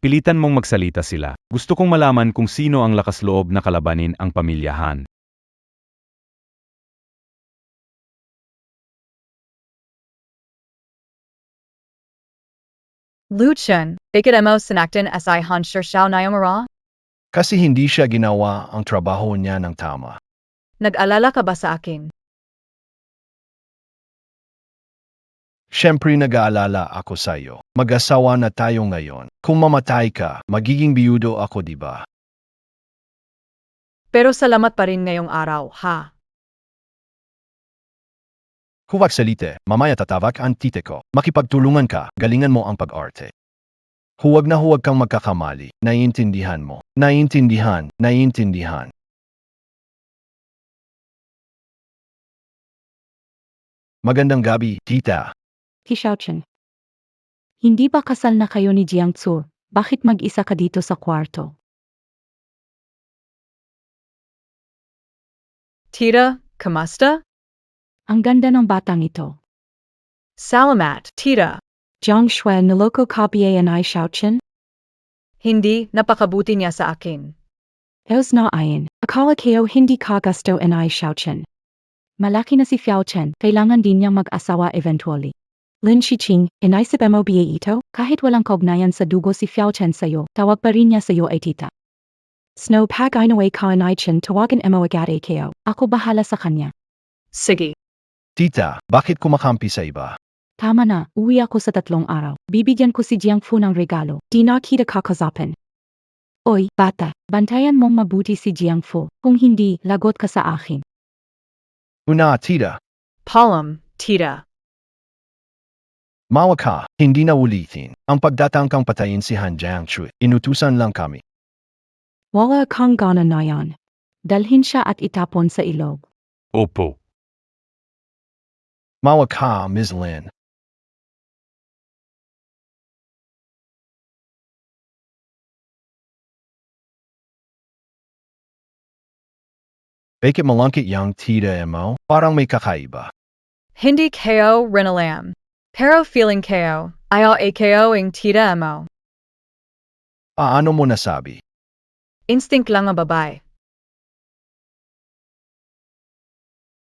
Pilitan mong magsalita sila. Gusto kong malaman kung sino ang lakas loob na kalabanin ang pamilyahan. Luchan, bakit mo sinaktan si Han Xiao Nayamara? Kasi hindi siya ginawa ang trabaho niya ng tama. Nag-alala ka ba sa akin? Siyempre nag-aalala ako sa iyo. Mag-asawa na tayo ngayon. Kung mamatay ka, magiging biyudo ako, di ba? Pero salamat pa rin ngayong araw, ha? Huwag salite, mamaya tatawag ang tite ko. Makipagtulungan ka, galingan mo ang pag-arte. Huwag kang magkakamali. Naiintindihan mo. Naiintindihan. Magandang gabi, tita. Xiaochen. Hindi ba kasal na kayo ni Jiangsu? Bakit mag-isa ka dito sa kwarto? Tita, kamusta? Ang ganda ng batang ito. Salamat, tita. Jiang Shui niloko ka ba ni Xiaochen? Hindi, napakabuti niya sa akin. Eos na ayon. Akala kayo hindi ka gusto ni Xiaochen. Malaki na si Xiaochen, kailangan din niyang mag-asawa eventually. Lin Shiqing, inaisip mo ba ito? Kahit walang kaugnayan sa dugo si Xiaochen sa'yo, tawag pa rin niya sa'yo ay tita. Snow pag inaway ka ni Chen, tawagan mo agad kayo. Ako bahala sa kanya. Sige. Tita, bakit kumakampi sa iba? Tama na, uwi ako sa 3 araw. Bibigyan ko si Jiangfu ng regalo. Di na kita kakasapin. Oy, bata, bantayan mong mabuti si Jiangfu. Kung hindi, lagot ka sa akin. Una, tita. Palam, tita. Mawa ka, hindi na ulitin. Ang pagdatang kang patayin si Han Jiangchui, inutusan lang kami. Wala kang gana na yan. Dalhin siya at itapon sa ilog. Opo. Mawa ka, Ms. Lin. Bakit malungkit yang tita mo? Parang may kakaiba. Hindi kayo rinalam. Pero feeling kayo, ayaw kayo ang tita mo. Paano mo nasabi? Instinct lang ang babae.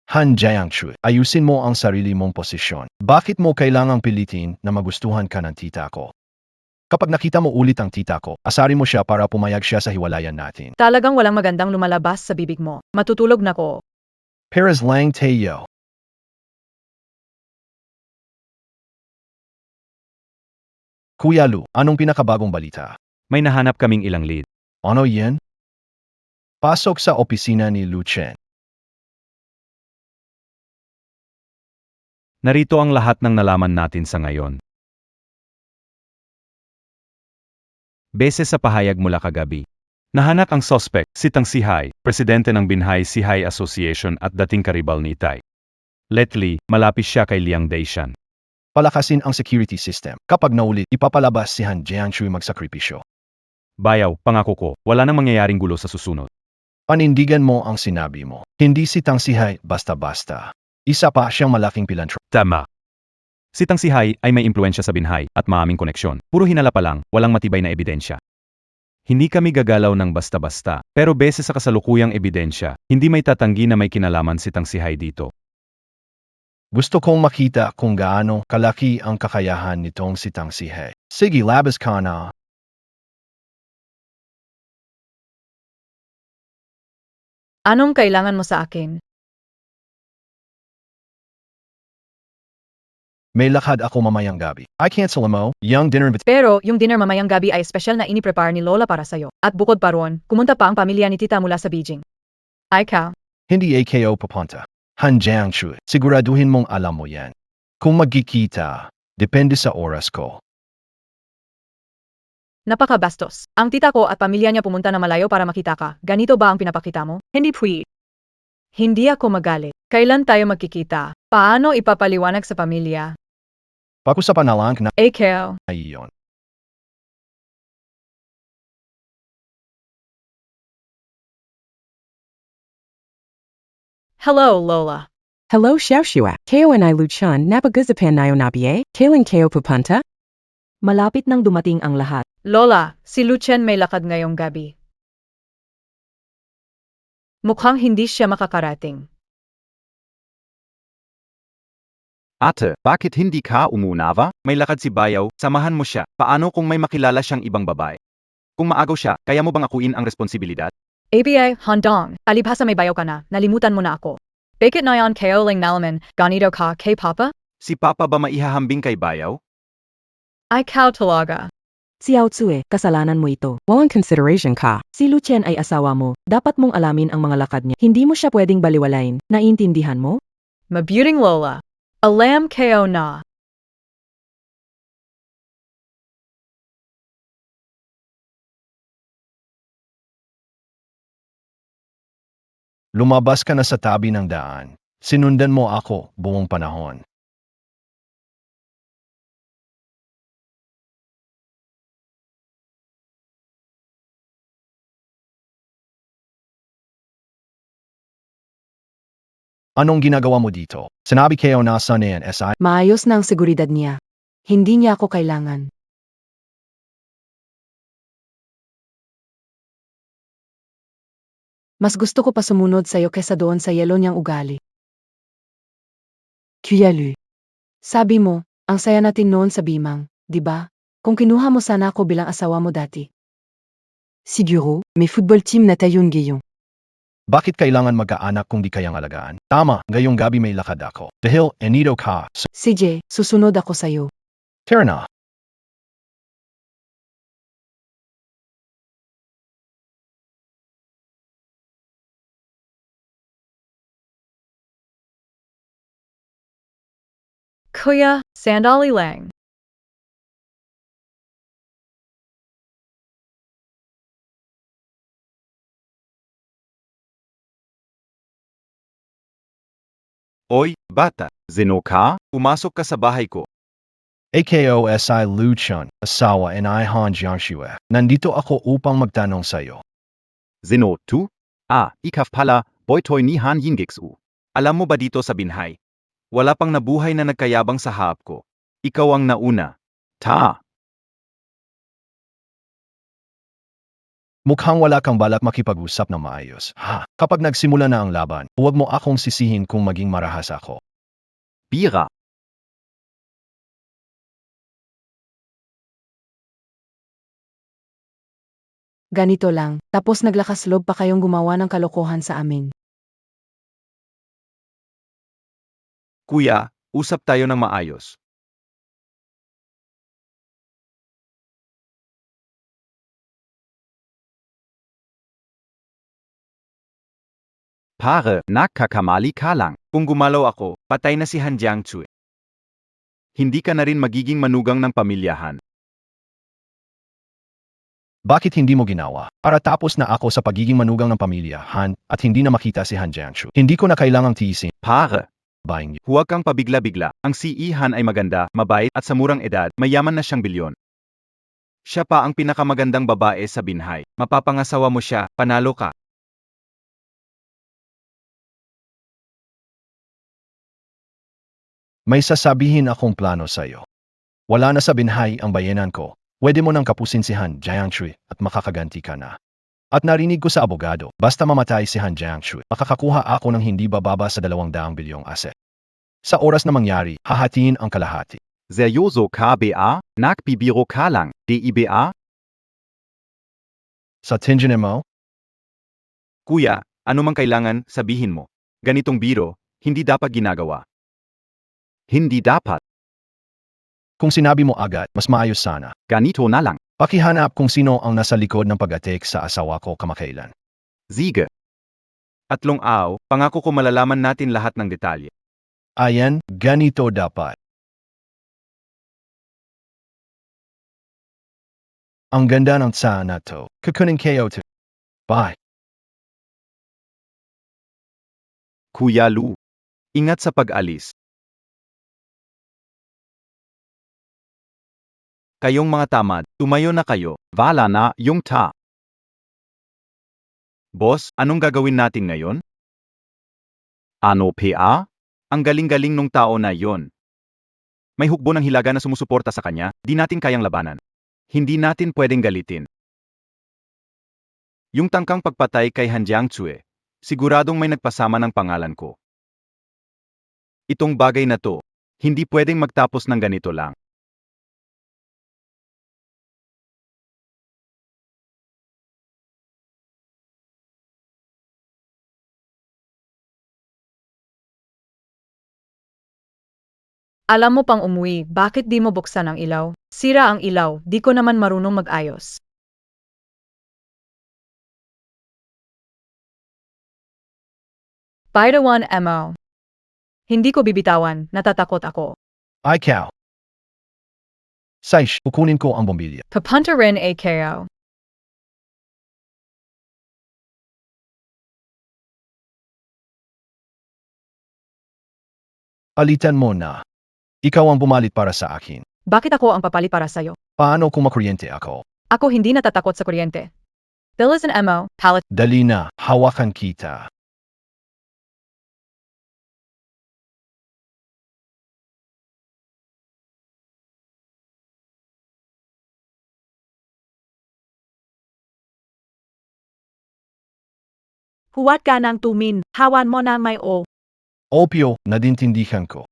Han Jiangchui, ayusin mo ang sarili mong posisyon. Bakit mo kailangang pilitin na magustuhan ka ng tita ko? Kapag nakita mo ulit ang tita ko, asarin mo siya para pumayag siya sa hiwalayan natin. Talagang walang magandang lumalabas sa bibig mo. Matutulog na ko. Perez lang tayo. Kuya Lu, anong pinakabagong balita? May nahanap kaming ilang lead. Ano yan? Pasok sa opisina ni Lu Chen. Narito ang lahat ng nalaman natin sa ngayon. Base sa pahayag mula kagabi. Nahanak ang suspect, si Tang Sihai, presidente ng Binhai Sihai Association at dating karibal ni Itai. Lately, malapit siya kay Liang Daishan. Palakasin ang security system. Kapag naulit, ipapalabas si Han Jiangchui magsakripisyo. Bayaw, pangako ko, wala nang mangyayaring gulo sa susunod. Panindigan mo ang sinabi mo. Hindi si Tang Sihai basta-basta. Isa pa siyang malaking pilantro. Tama. Si Tang Sihai ay may impluensya sa Binhai at maaming koneksyon. Puro hinala pa lang, walang matibay na ebidensya. Hindi kami gagalaw ng basta-basta, pero base sa kasalukuyang ebidensya, hindi may tatanggi na may kinalaman si Tang Sihai dito. Gusto kong makita kung gaano kalaki ang kakayahan nitong si Tang Sihai. Sige, labas ka na. Anong kailangan mo sa akin? May lakad ako mamayang gabi. I cancel mo, young dinner invitation. Pero yung dinner mamayang gabi ay special na ini-prepare ni Lola para sa'yo. At bukod pa roon, kumunta pa ang pamilya ni Tita mula sa Beijing. Ay ka, Hindi AKO papunta. Han Jiangchu, siguraduhin mong alam mo yan. Kung magkikita, depende sa oras ko. Napakabastos. Ang tita ko at pamilya niya pumunta na malayo para makita ka. Ganito ba ang pinapakita mo? Hindi pwede. Hindi ako magalit. Kailan tayo magkikita? Paano ipapaliwanag sa pamilya? Pag-usapan na lang na Ikaw. iyon. Hello, Lola. Hello, Xiaoxua. Keo and I Luchan, napagazapan nayo nabie, kailan kayo pupunta? Malapit nang dumating ang lahat. Lola, si Lucien may lakad ngayong gabi. Mukhang hindi siya makakarating. Ate, bakit hindi ka umunawa? May lakad si Bayaw, samahan mo siya. Paano kung may makilala siyang ibang babae? Kung maagaw siya, kaya mo bang akuin ang responsibilidad? ABA, handong. Alibhasa may bayaw ka na, nalimutan mo na ako. Bakit na yan kayo lang nalaman, ganito ka kay Papa? Si Papa ba maihahambing kay Bayaw? Ay kao talaga. Xiao Tsue, kasalanan mo ito. Walang consideration ka. Si Lucien ay asawa mo. Dapat mong alamin ang mga lakad niya. Hindi mo siya pwedeng baliwalain. Naiintindihan mo? Mabuting Lola. Alam kayo na. Lumabas ka na sa tabi ng daan. Sinundan mo ako buong panahon. Anong ginagawa mo dito? Sinabi kayo na sa NSI. Maayos na ang seguridad niya. Hindi niya ako kailangan. Mas gusto ko pa sumunod sa'yo kesa doon sa yelo niyang ugali. Kuyalu. Sabi mo, ang saya natin noon sa Bimang, di ba? Kung kinuha mo sana ako bilang asawa mo dati. Siguro, may football team na tayon gayon. Bakit kailangan magkaanak kung di kayang alagaan? Tama, ngayong gabi may lakad ako. Dahil enito ka. CJ, susunod ako sa'yo. Tara na. Kuya, sandali lang. Oy, bata, zeno ka? Pumasok ka sa bahay ko. AKOSI Luchon, asawa and I Han Jiangxue. Nandito ako upang magtanong sa'yo. Zeno, tu? Ikaf pala, boytoy ni Han Yingixu. Alam mo ba dito sa binhay? Wala pang nabuhay na nagkayabang sa haap ko. Ikaw ang nauna. Ta! Mukhang wala kang balak makipag-usap na maayos. Kapag nagsimula na ang laban, huwag mo akong sisihin kung maging marahas ako. Bira! Ganito lang, tapos naglakas loob pa kayong gumawa ng kalokohan sa amin. Kuya, usap tayo ng maayos. Pare, nakakamali ka lang. Kung gumalaw ako, patay na si Han Jiangchu. Hindi ka na rin magiging manugang ng pamilyahan. Bakit hindi mo ginawa? Para tapos na ako sa pagiging manugang ng pamilya, Han, at hindi na makita si Han Jiangchu. Hindi ko na kailangang tiisin. Pare, Baing huwag kang pabigla-bigla. Ang si Han ay maganda, mabait, at sa murang edad, mayaman na siyang bilyon. Siya pa ang pinakamagandang babae sa binhay. Mapapangasawa mo siya, panalo ka. May sasabihin akong plano sa'yo. Wala na sa binhay ang bayanan ko. Pwede mo nang kapusin si Han Jiangchu at makakaganti ka na. At narinig ko sa abogado, basta mamatay si Han Jiangchu, makakakuha ako ng hindi bababa sa 200 bilyong asset. Sa oras na mangyari, hahatiin ang kalahati. Seryoso ka ba? Nakbibiro ka lang, diba? Sa tingin mo, Kuya, ano mang kailangan, sabihin mo. Ganitong biro, hindi dapat ginagawa. Hindi dapat. kung sinabi mo agad, mas maayos sana. Ganito na lang. Pakihanap kung sino ang nasa likod ng pag-attack sa asawa ko kamakailan. Sige. Atlong Ao, pangako ko malalaman natin lahat ng detalye. Ayan, ganito dapat. Ang ganda ng saan na to. Kukunin kayo to. Bye. Kuya Lu, ingat sa pag-alis. Kayong mga tamad, tumayo na kayo. Vala na yung ta. Boss, anong gagawin natin ngayon? Ano PA? Ang galing-galing nung tao na yon. May hukbo ng hilaga na sumusuporta sa kanya, di natin kayang labanan. Hindi natin pwedeng galitin. Yung tangkang pagpatay kay Han Jiangzue, siguradong may nagpasama ng pangalan ko. Itong bagay na to, hindi pwedeng magtapos ng ganito lang. Alam mo pang umuwi, bakit di mo buksan ang ilaw? Sira ang ilaw, di ko naman marunong mag-ayos. Paidawan mo. Hindi ko bibitawan, natatakot ako. Ikaw. Saish, kukunin ko ang bombilya. Papunta rin kayo. Alitan mo na. Ikaw ang bumalit para sa akin. Bakit ako ang papalit para sa'yo? Paano kung makuryente ako? Ako hindi natatakot sa kuryente. Bilisan mo, palit. Dali na, hawakan kita. Huwag ka ng tumin, hawan mo na may o. Opyo, nadintindihan ko.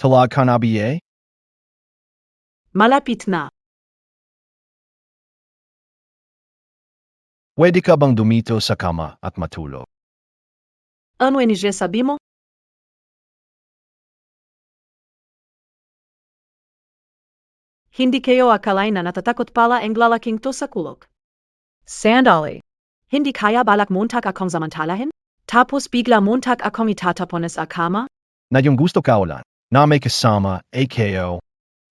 Talag ka na ba? Malapit na. Pwede ka bang dumito sa kama at matulog? Ano sabi mo? Hindi kayo akalain na natatakot pala ang lalaking to sa kulog. Sandali. Hindi kaya balak muntak akong samantalahin? Tapos bigla muntak akong itatapones sa kama? Na yung gusto ka ulan, na may kasama, AKO.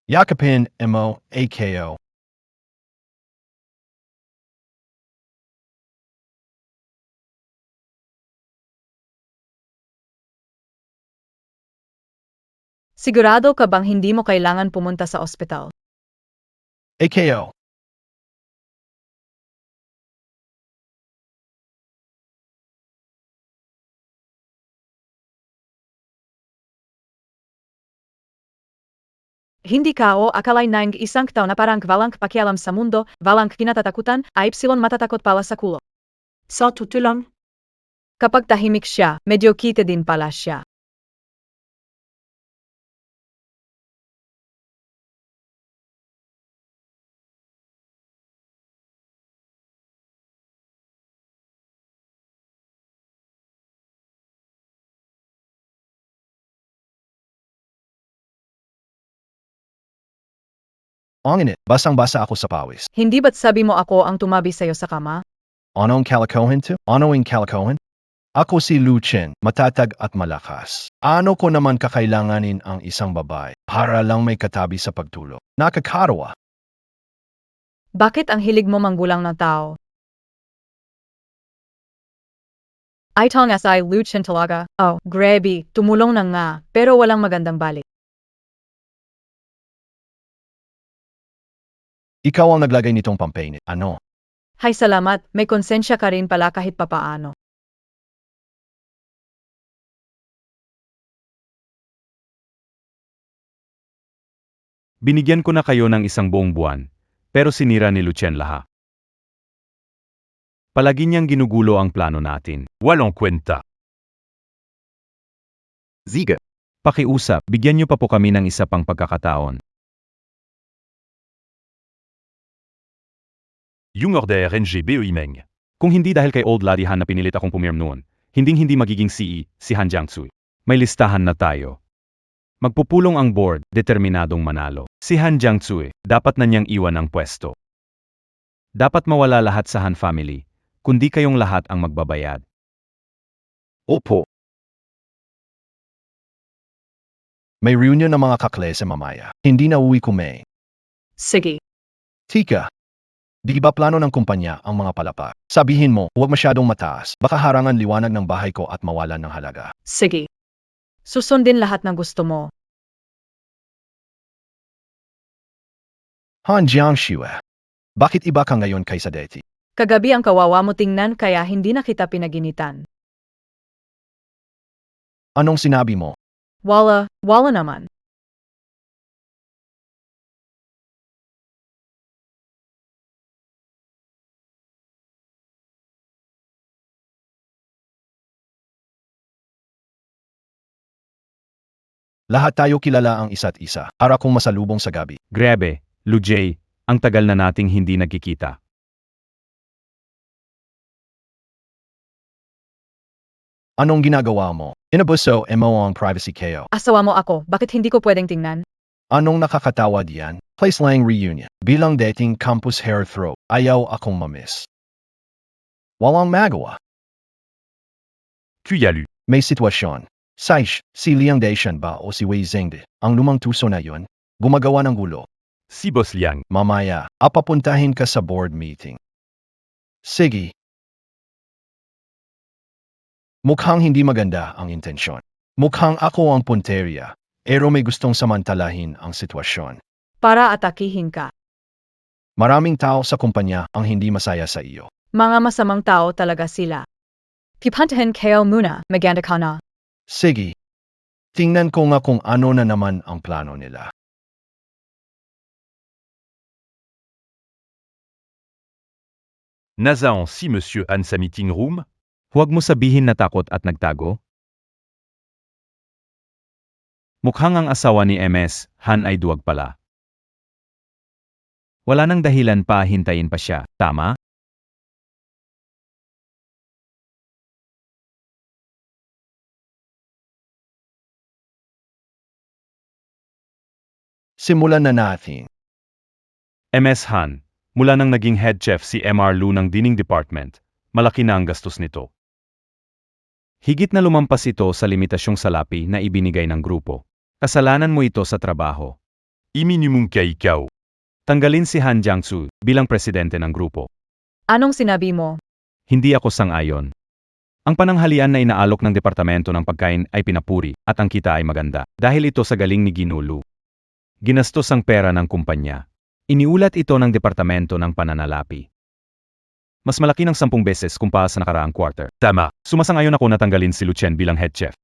Yakapin mo, AKO. Sigurado ka bang hindi mo kailangan pumunta sa ospital? AKO. Hindi ka o akalay ng isang tao na parang walang pakialam sa mundo, walang kinatatakutan, ay matatakot pala sa kulo. So tutulong? Kapag tahimik siya, medyo kita din pala siya. Ang init, basang-basa ako sa pawis. Hindi ba't sabi mo ako ang tumabi sa'yo sa kama? Ano ang kalokohan to? Ano ang kalokohan? Ako si Lucien, matatag at malakas. Ano ko naman kakailanganin ang isang babae para lang may katabi sa pagtulog? Nakakarawa. Bakit ang hilig mo manggulang ng tao? Ay tongas ay Lucien talaga. Oh, grabe, tumulong na nga, pero walang magandang balik. Ikaw ang naglagay nitong pampainit. Ano? Hay salamat, may konsensya ka rin pala kahit papaano. Binigyan ko na kayo ng isang buong buwan, pero sinira ni Lucien lahat. Palagi niyang ginugulo ang plano natin. Walong kwenta. Ziga. Pakiusap, bigyan niyo pa po kami ng isa pang pagkakataon. Junger der NGBO Imeng. Kung hindi dahil kay Old Lady Han na pinilit akong pumirm noon, hindi magiging CE si Han Jiangsu. May listahan na tayo. Magpupulong ang board, determinadong manalo. Si Han Jiangsu, dapat na niyang iwan ang pwesto. Dapat mawala lahat sa Han family, kundi kayong lahat ang magbabayad. Opo. May reunion ng mga kaklase mamaya. Hindi na uwi kumain. Sige. Tika. Di ba plano ng kumpanya ang mga palapa? Sabihin mo, huwag masyadong mataas. Baka harangan liwanag ng bahay ko at mawalan ng halaga. Sige. Susundin lahat ng gusto mo. Han Jiangsu. Bakit iba ka ngayon kaysa dati? Kagabi ang kawawa mo tingnan kaya hindi na kita pinaginitan. Anong sinabi mo? Wala naman. Lahat tayo kilala ang isa't isa. Para kong masalubong sa gabi. Grabe, Lujay, ang tagal na nating hindi nagkikita. Anong ginagawa mo? Inabuso mo ang privacy kayo. Asawa mo ako, bakit hindi ko pwedeng tingnan? Anong nakakatawa diyan? Place lang reunion. Bilang dating campus hair throw, ayaw akong mamiss. Walang magawa. Tu y as lu. May sitwasyon. Saish, si Liang Daishan ba o si Wei Zhengde, ang lumang tuso na yun, gumagawa ng gulo. Si Boss Liang. Mamaya, papuntahin ka sa board meeting. Sige. Mukhang hindi maganda ang intensyon. Mukhang ako ang punteriya, pero may gustong samantalahin ang sitwasyon. Para atakihin ka. Maraming tao sa kumpanya ang hindi masaya sa iyo. Mga masamang tao talaga sila. Pipantahin kayo muna, maganda ka na. Sige. Tingnan ko nga kung ano na naman ang plano nila. Nazaon si Monsieur Han sa meeting room? Huwag mo sabihin na takot at nagtago. Mukhang ang asawa ni MS, Han ay duwag pala. Wala nang dahilan pa hintayin pa siya, tama? Simulan na natin. MS Han, mula nang naging head chef si MR Lu ng Dining Department, malaki na ang gastos nito. Higit na lumampas ito sa limitasyong salapi na ibinigay ng grupo. Kasalanan mo ito sa trabaho. Iminimum ka ikaw. Tanggalin si Han Jiangsu bilang presidente ng grupo. Anong sinabi mo? Hindi ako sang-ayon. Ang pananghalian na inaalok ng departamento ng pagkain ay pinapuri at ang kita ay maganda dahil ito sa galing ni Ginulu. Ginastos ang pera ng kumpanya. Iniulat ito ng departamento ng pananalapi. Mas malaki ng 10 beses kumpara sa nakaraang quarter. Tama. Sumasang-ayon ako na tanggalin si Lucien bilang head chef.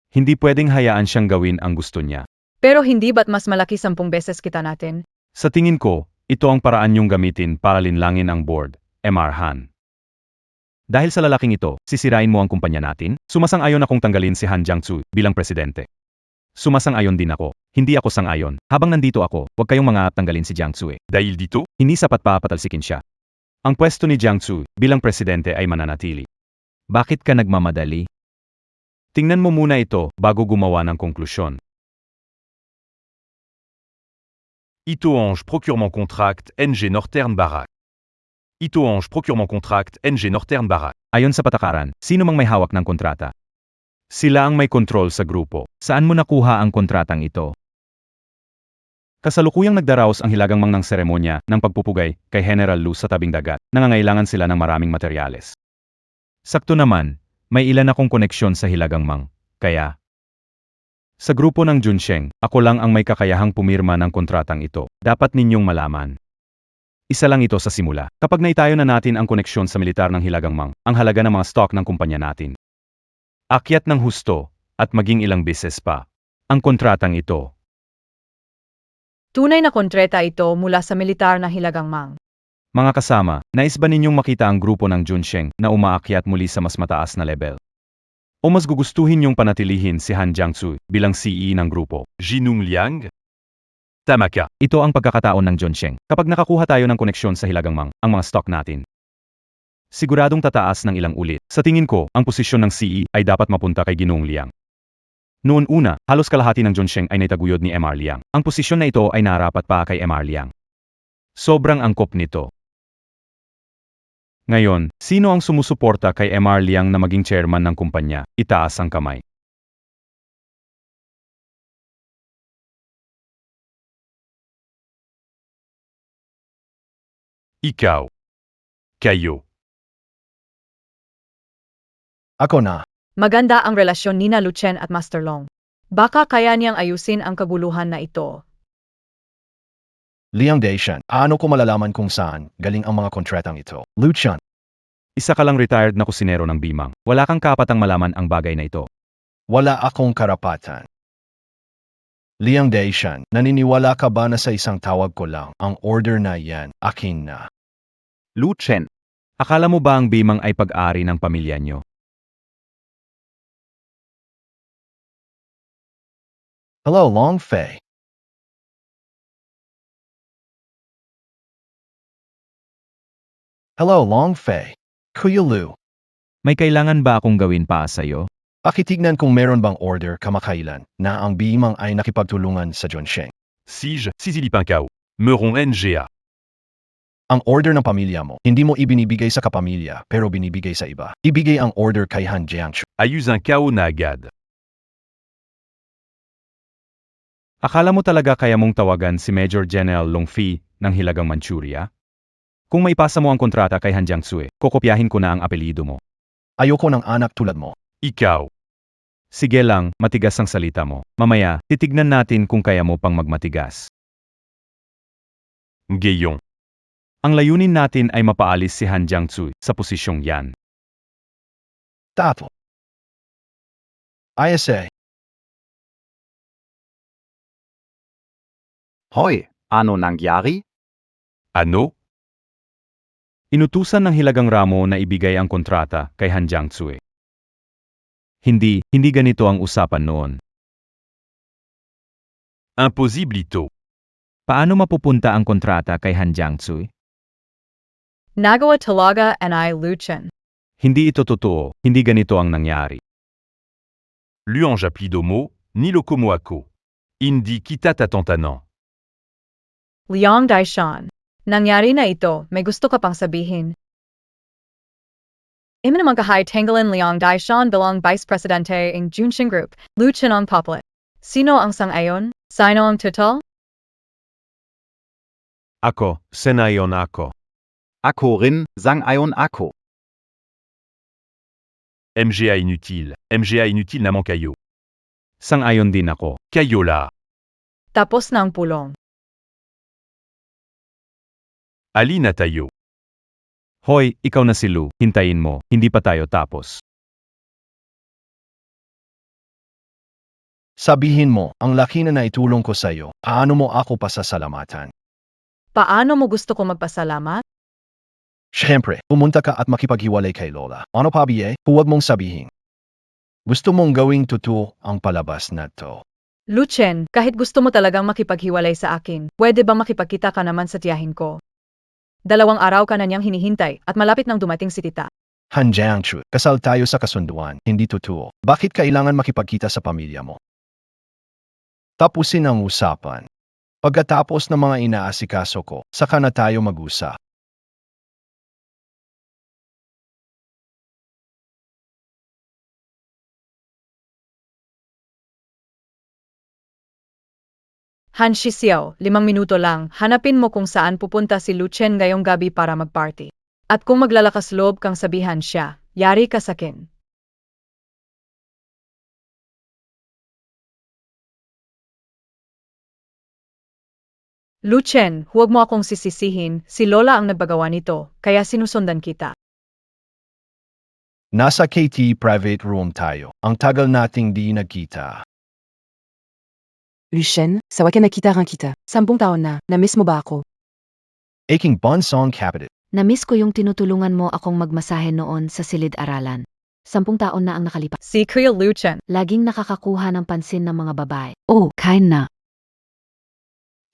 Hindi pwedeng hayaan siyang gawin ang gusto niya. Pero hindi ba't mas malaki 10 beses kita natin? Sa tingin ko, ito ang paraan niyong gamitin para linlangin ang board, MR Han. Dahil sa lalaking ito, sisirain mo ang kumpanya natin? Sumasang-ayon akong tanggalin si Han Jiangsu bilang presidente. Sumasang-ayon din ako. Hindi ako sang-ayon. Habang nandito ako, huwag kayong mga tanggalin si Jiangsu. Dahil dito, hindi sapat pa patalsikin siya. Ang pwesto ni Jiangsu bilang presidente ay mananatili. Bakit ka nagmamadali? Tingnan mo muna ito bago gumawa ng konklusyon. Ito Ange Procurement Contract NG Northern Barak. Ito Ange Procurement Contract NG Northern Barak. Ayon sa patakaran, sino mang may hawak ng kontrata? Sila ang may kontrol sa grupo. Saan mo nakuha ang kontratang ito? Kasalukuyang nagdaraos ang hilagang mang ng seremonya ng pagpupugay kay General Lu sa tabing dagat. Nangangailangan sila ng maraming materyales. Sakto naman, may ilan akong koneksyon sa hilagang mang. Kaya, sa grupo ng Junsheng, ako lang ang may kakayahang pumirma ng kontratang ito. Dapat ninyong malaman. Isa lang ito sa simula. Kapag naitayo na natin ang koneksyon sa militar ng hilagang mang, ang halaga ng mga stock ng kumpanya natin. Akyat ng husto, at maging ilang beses pa. Ang kontratang ito. Tunay na kontrata ito mula sa militar na hilagang mang. Mga kasama, nais ba ninyong makita ang grupo ng Junsheng na umaakyat muli sa mas mataas na level? O mas gugustuhin niyong panatilihin si Han Jiangsu bilang CE ng grupo? Jinung Liang? Tamaka. Ito ang pagkakataon ng Zhongsheng. Kapag nakakuha tayo ng koneksyon sa Hilagang Mang, ang mga stock natin, siguradong tataas ng ilang ulit. Sa tingin ko, ang posisyon ng CE ay dapat mapunta kay Ginoong Liang. Noon una, halos kalahati ng Zhongsheng ay naitaguyod ni MR Liang. Ang posisyon na ito ay narapat pa kay MR Liang. Sobrang angkop nito. Ngayon, sino ang sumusuporta kay MR Liang na maging chairman ng kumpanya? Itaas ang kamay. Ikaw. Kayo. Ako na. Maganda ang relasyon nina Luchen at Master Long. Baka kaya niyang ayusin ang kaguluhan na ito. Liang Daishan, ano ko malalaman kung saan galing ang mga kontratang ito? Luchan, Isa ka lang retired na kusinero ng Bimang. Wala kang kapatang malaman ang bagay na ito. wala akong karapatan. Liang Daishan, naniniwala ka ba na sa isang tawag ko lang, ang order na yan, akin na? Lu Chen. Akala mo ba ang Bimang ay pag-ari ng pamilya nyo? Hello, Long Fei. Hello, Long Fei. Kuya Lu, May kailangan ba akong gawin pa sa'yo? pakitignan kung meron bang order kamakailan na ang Bimang ay nakipagtulungan sa Zhongsheng. Sige, Sisilipankao. Meron NGA. Ang order ng pamilya mo, hindi mo ibinibigay sa kapamilya pero binibigay sa iba. Ibigay ang order kay Han Jiangchu. Ayus un kao na agad. Akala mo talaga kaya mong tawagan si Major General Long Fi ng Hilagang Manchuria? Kung maipasa mo ang kontrata kay Han Jiangsue, kokopyahin ko na ang apelyido mo. Ayoko ng anak tulad mo. Ikaw. Sige lang, matigas ang salita mo. Mamaya, titignan natin kung kaya mo pang magmatigas. Gayong. Ang layunin natin ay mapaalis si Han Jiangsu sa posisyong yan. Tato. ISA. Hoy, ano nangyari? Ano? Inutusan ng Hilagang Ramo na ibigay ang kontrata kay Han Jiangsu. Hindi ganito ang usapan noon. Imposiblito. Paano mapupunta ang kontrata kay Han Jiangsu? Nagawa talaga ni Luchen. Hindi ito totoo, hindi ganito ang nangyari. Luang Japidomo, ni Lokomoako. Indi kita tatantanan. Liang Daishan. Nangyari na ito, may gusto ka pang sabihin. Imo naman kahay tanggalin Liang Daishan bilang Vice Presidente ng Zhongsheng Group, Luchen ang Poplet. Sino ang sang-ayon? Sino ang total? Ako, senayon ako. Ako rin, sang-ayon ako. MGA inutile naman kayo. Sang-ayon din ako, kayo la. Tapos na ang pulong. Ali na tayo. Hoy, ikaw na si Lu, hintayin mo, hindi pa tayo tapos. Sabihin mo, ang laki na naitulong ko sa'yo, paano mo ako pasasalamatan? Paano mo gusto ko magpasalamat? Siyempre, pumunta ka at makipaghiwalay kay Lola. Ano pa biye? Huwag mong sabihin. Gusto mong gawing totoo ang palabas na to. Luchen, kahit gusto mo talagang makipaghiwalay sa akin, pwede ba makipagkita ka naman sa tiyahin ko? 2 araw ka na niyang hinihintay at malapit nang dumating si tita. Han Jiangchu, kasal tayo sa kasunduan, hindi totoo. Bakit kailangan makipagkita sa pamilya mo? Tapusin ang usapan. Pagkatapos ng mga inaasikaso ko, saka na tayo mag-usap. Han Shixiao, 5 minuto lang, hanapin mo kung saan pupunta si Luchen ngayong gabi para mag-party. At kung maglalakas loob kang sabihan siya, yari ka sakin. Luchen, huwag mo akong sisisihin, si Lola ang nagbagawa nito, kaya sinusundan kita. Nasa KT private room tayo. Ang tagal nating di nagkita. Lucien, sa wakin nakita kang kita. 10 taon na, na-miss mo ba ako? Aking bonsong kapatid. Namiss ko yung tinutulungan mo akong magmasahe noon sa silid-aralan. 10 taon na ang nakalipas. Si Kuya Luchen. Laging nakakakuha ng pansin ng mga babae. Oh, kind na.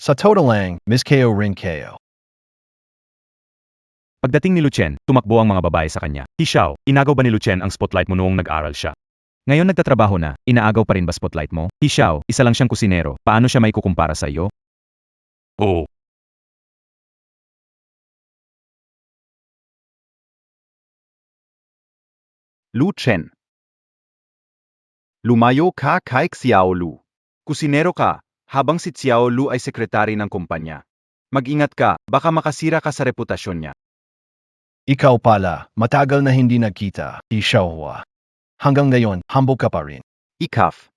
Sa total lang, Miss Ko rin kayo. Pagdating ni Lucien, tumakbo ang mga babae sa kanya. Hishao, inagaw ba ni Lucien ang spotlight mo noong nag-aral siya? Ngayon nagtatrabaho na, inaagaw pa rin ba spotlight mo? Hishao, isa lang siyang kusinero, paano siya may kukumpara sa iyo? Oo. Lu Chen. Lumayo ka kay Xiao Lu. Kusinero ka, habang si Xiao Lu ay sekretary ng kumpanya. Mag-ingat ka, baka makasira ka sa reputasyon niya. Ikaw pala, matagal na hindi nagkita, Ishaohua. Hanggang ngayon, humble ka pa rin. Ikaf.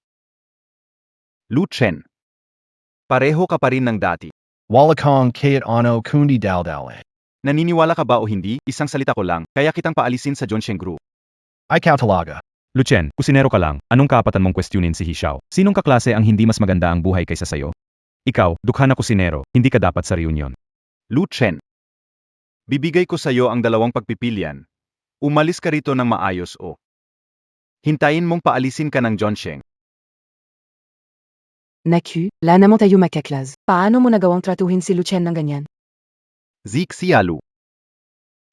Lu Chen. Pareho ka pa rin ng dati. Wala kang kahit ano kundi daldal. Naniniwala ka ba o hindi, isang salita ko lang, kaya kitang paalisin sa Zhongsheng Group. Ay ikaw talaga. Lucien, kusinero ka lang, anong kapatan mong questionin si Hishao? Sinong kaklase ang hindi mas maganda ang buhay kaysa sayo? Ikaw, dukha na kusinero, hindi ka dapat sa reunion. Lu Chen. Bibigay ko sa iyo ang dalawang pagpipilian. Umalis ka rito ng maayos o hintayin mong paalisin ka ng Zhongsheng. Naku, la naman tayo magkaklas. Paano mo nagawang tratuhin si Lucien ng ganyan? Zik Xialu.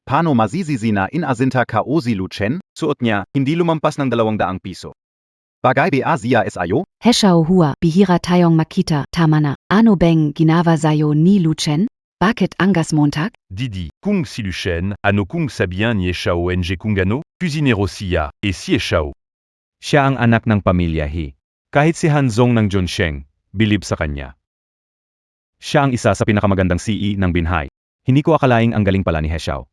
Paano mazizizina in azinta ka o si Lu Chen? Suot niya, hindi lumampas ng 200 piso. Bagay ba Asia ayo? Heshao hua, bihira tayong makita, tama na. Ano bang ginawa sa'yo ni Lucien? Bakit angas Montag? Didi, kung si Lucien, ano kung sabihan ni Eshao NG Kungano, kusinero siya, e si Eshao. Siya ang anak ng pamilya He. Kahit si Hanzong ng Zhongsheng, bilib sa kanya. Siya ang isa sa pinakamagandang CE ng Binhai. Hindi ko akalaing ang galing pala ni Heshao.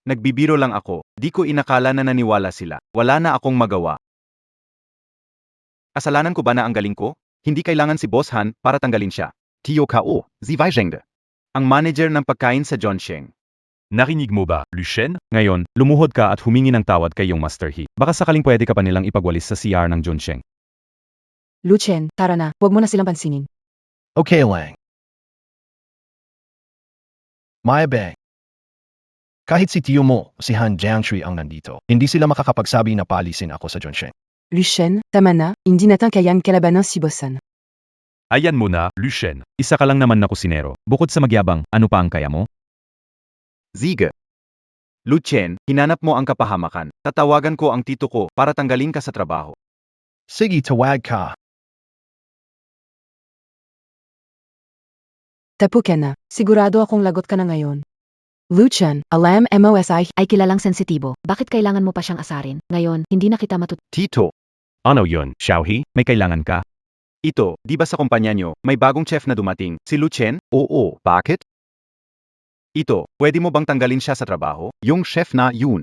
Nagbibiro lang ako, di ko inakala na naniwala sila. Wala na akong magawa. Kasalanan ko ba na ang galing ko? Hindi kailangan si Boss Han para tanggalin siya. Tio Kao, Zi Weizhengde. Ang manager ng pagkain sa Zhongsheng. Narinig mo ba, Lucien? Ngayon, lumuhod ka at humingi ng tawad kay iyong Master He. Baka sakaling pwede ka pa nilang ipagwalis sa CR ng Zhongsheng. Lucien, tara na, huwag mo na silang pansinin. Okay lang. Maya bang. Kahit si tiyo mo, si Han Jiangshui ang nandito, hindi sila makakapagsabi na paalisin ako sa Zhongsheng. Lucien, tama na, hindi natin kayang kalabanan si Bossan. Ayan mo na, Lucien. Isa ka lang naman na kusinero. Bukod sa magyabang, ano pa ang kaya mo? Zige. Lu Chen, hinanap mo ang kapahamakan. Tatawagan ko ang tito ko para tanggalin ka sa trabaho. Sige tawag ka. Tapo ka na, sigurado akong lagot ka na ngayon. Lucien, alam MOSI, Ay kilalang sensitibo. Bakit kailangan mo pa siyang asarin? Ngayon, hindi na kita Tito. Ano yun, Xiaohe? May kailangan ka? Ito, di ba sa kumpanya nyo, may bagong chef na dumating, si Lu Chen? Oo, bakit? Ito, pwede mo bang tanggalin siya sa trabaho? Yung chef na yun.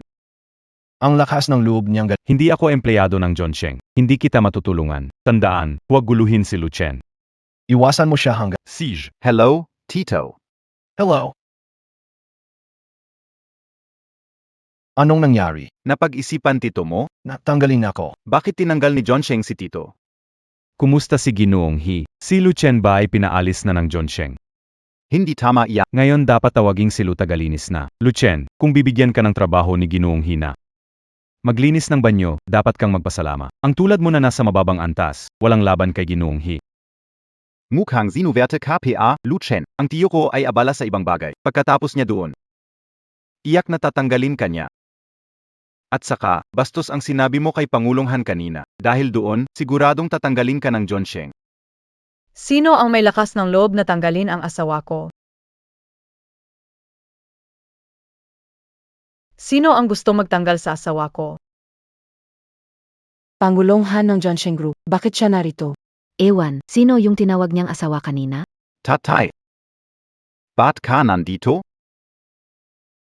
Ang lakas ng loob niyang Hindi ako empleyado ng Zhongsheng. Hindi kita matutulungan. Tandaan, huwag guluhin si Lucien. iwasan mo siya hanggang. Siege. Hello, Tito. Hello. Anong nangyari? Napag-isipan tito mo? Natanggalin ako. Bakit tinanggal ni Zhongsheng si Tito? Kumusta si Ginoong He? Si Lucien ba ay pinaalis na ng Zhongsheng? Hindi tama iyak. Ngayon dapat tawaging si Lu tagalinis na. Lucien, kung bibigyan ka ng trabaho ni Ginoong He na maglinis ng banyo, dapat kang magpasalama. Ang tulad mo na nasa mababang antas, walang laban kay Ginoong He. Mukhang sinuwerte KPA, Lu Chen. Ang tiyo ko ay abala sa ibang bagay. Pagkatapos niya doon, iyak na tatanggalin ka niya. At saka, bastos ang sinabi mo kay Pangulong Han kanina. Dahil doon, siguradong tatanggalin ka ng Zhongsheng. Sino ang may lakas ng loob na tanggalin ang asawa ko? Sino ang gusto magtanggal sa asawa ko? Pangulong Han ng Zhongsheng Group, bakit siya narito? Ewan, sino yung tinawag niyang asawa kanina? Tatay. Ba't ka nandito?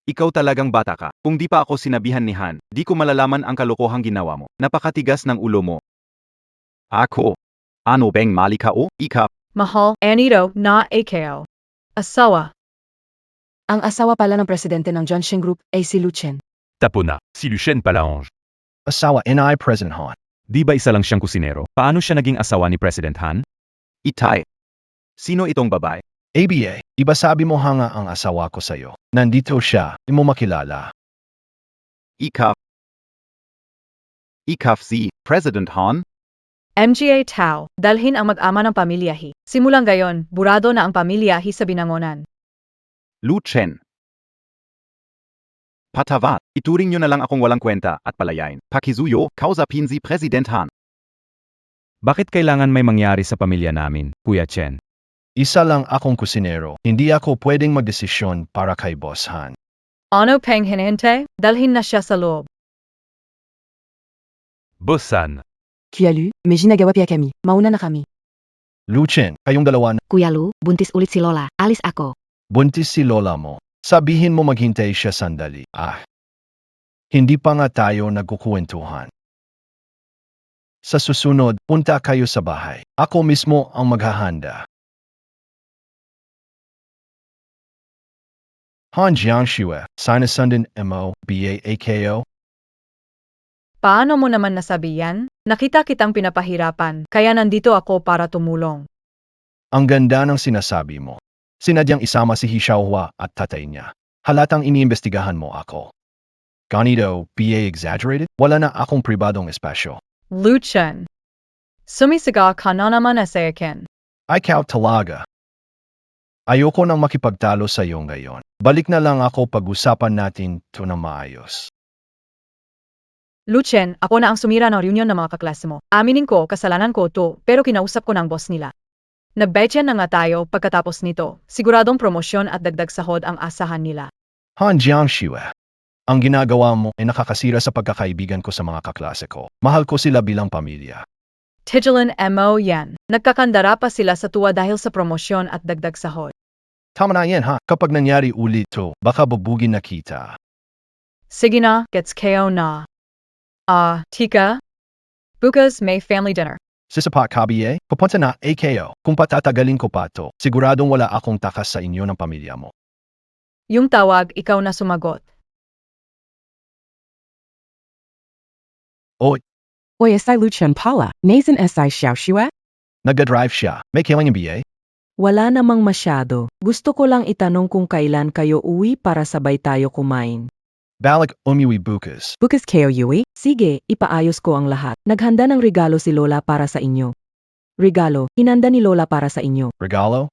Ikaw talagang bata ka. Kung di pa ako sinabihan ni Han, di ko malalaman ang kalokohang ginawa mo. Napakatigas ng ulo mo. Ako. Ano bang mali ka o? Ika. Mahal, Anito, na AKO. Asawa. Ang asawa pala ng presidente ng Zhongsheng Group ay si Lucien. Tapo na, si Lucien Palange. Asawa ni President Han. Di ba isa lang siyang kusinero? Paano siya naging asawa ni President Han? Itay. Sino itong babae? ABA, iba sabi mo hanga ang asawa ko sa'yo. Nandito siya, di mo makilala. Ikaf. Ikaf si President Han? MGA Tao, dalhin ang mag-ama ng pamilyahi. Simulang gayon, burado na ang pamilyahi sa binangonan. Lu Chen. Patavat, ituring nyo na lang akong walang kwenta at palayain. Pakizuyo, kausapin si President Han. Bakit kailangan may mangyari sa pamilya namin, Kuya Chen? Isa lang akong kusinero. Hindi ako pwedeng magdesisyon para kay Boss Han. Ano pang hinihintay? Dalhin na siya sa loob. Bossan. Kuya Lu, may ginagawa pa kami. Mauna na kami. Lucien, kayong dalawa na Kuya Lu, buntis ulit si Lola. Alis ako. buntis si lola mo. Sabihin mo maghintay siya sandali. Hindi pa nga tayo nagkukwentuhan. Sa susunod, punta kayo sa bahay. Ako mismo ang maghahanda. Han Jiangxue, Sinasundan Mo, BAAKO. Paano mo naman nasabi yan? Nakita kitang pinapahirapan, kaya nandito ako para tumulong. Ang ganda ng sinasabi mo. Sinadyang isama si Hishaohua at tatay niya. Halatang iniimbestigahan mo ako. Ganito, BA exaggerated? Wala na akong pribadong espasyo. Lucien. Sumisigaw ka na naman sa akin. Ikaw talaga. Ayoko nang makipagtalo sa iyo ngayon. Balik na lang ako pag-usapan natin to na maayos. Lucien, ako na ang sumira ng reunion ng mga kaklase mo. Aminin ko, kasalanan ko to, pero kinausap ko ng boss nila. Nagbetyan na nga tayo pagkatapos nito. Siguradong promosyon at dagdag sahod ang asahan nila. Han Jiangxue, ang ginagawa mo ay nakakasira sa pagkakaibigan ko sa mga kaklase ko. Mahal ko sila bilang pamilya. Tigelan Mo yan. Nagkakandara pa sila sa tuwa dahil sa promosyon at dagdag sahod. Tama na yan ha. Kapag nangyari ulit to, baka bubugin na kita. Sige na, gets kayo na. Tika? Bukas may family dinner. Sisapat kabiye, pupunta na AKO. Kung patatagalin ko pa to, siguradong wala akong takas sa inyo ng pamilya mo. Yung tawag, ikaw na sumagot. Oy, Oy, SI Lucien Paula, Nazen SI Xiaoxue? nag-drive siya. May kailangan BA? Wala namang masyado. Gusto ko lang itanong kung kailan kayo uwi para sabay tayo kumain. Balik umuwi bukas. Bukas kayo Yui? Sige, ipaayos ko ang lahat. Naghanda ng regalo si Lola para sa inyo. Regalo, hinanda ni Lola para sa inyo. Regalo?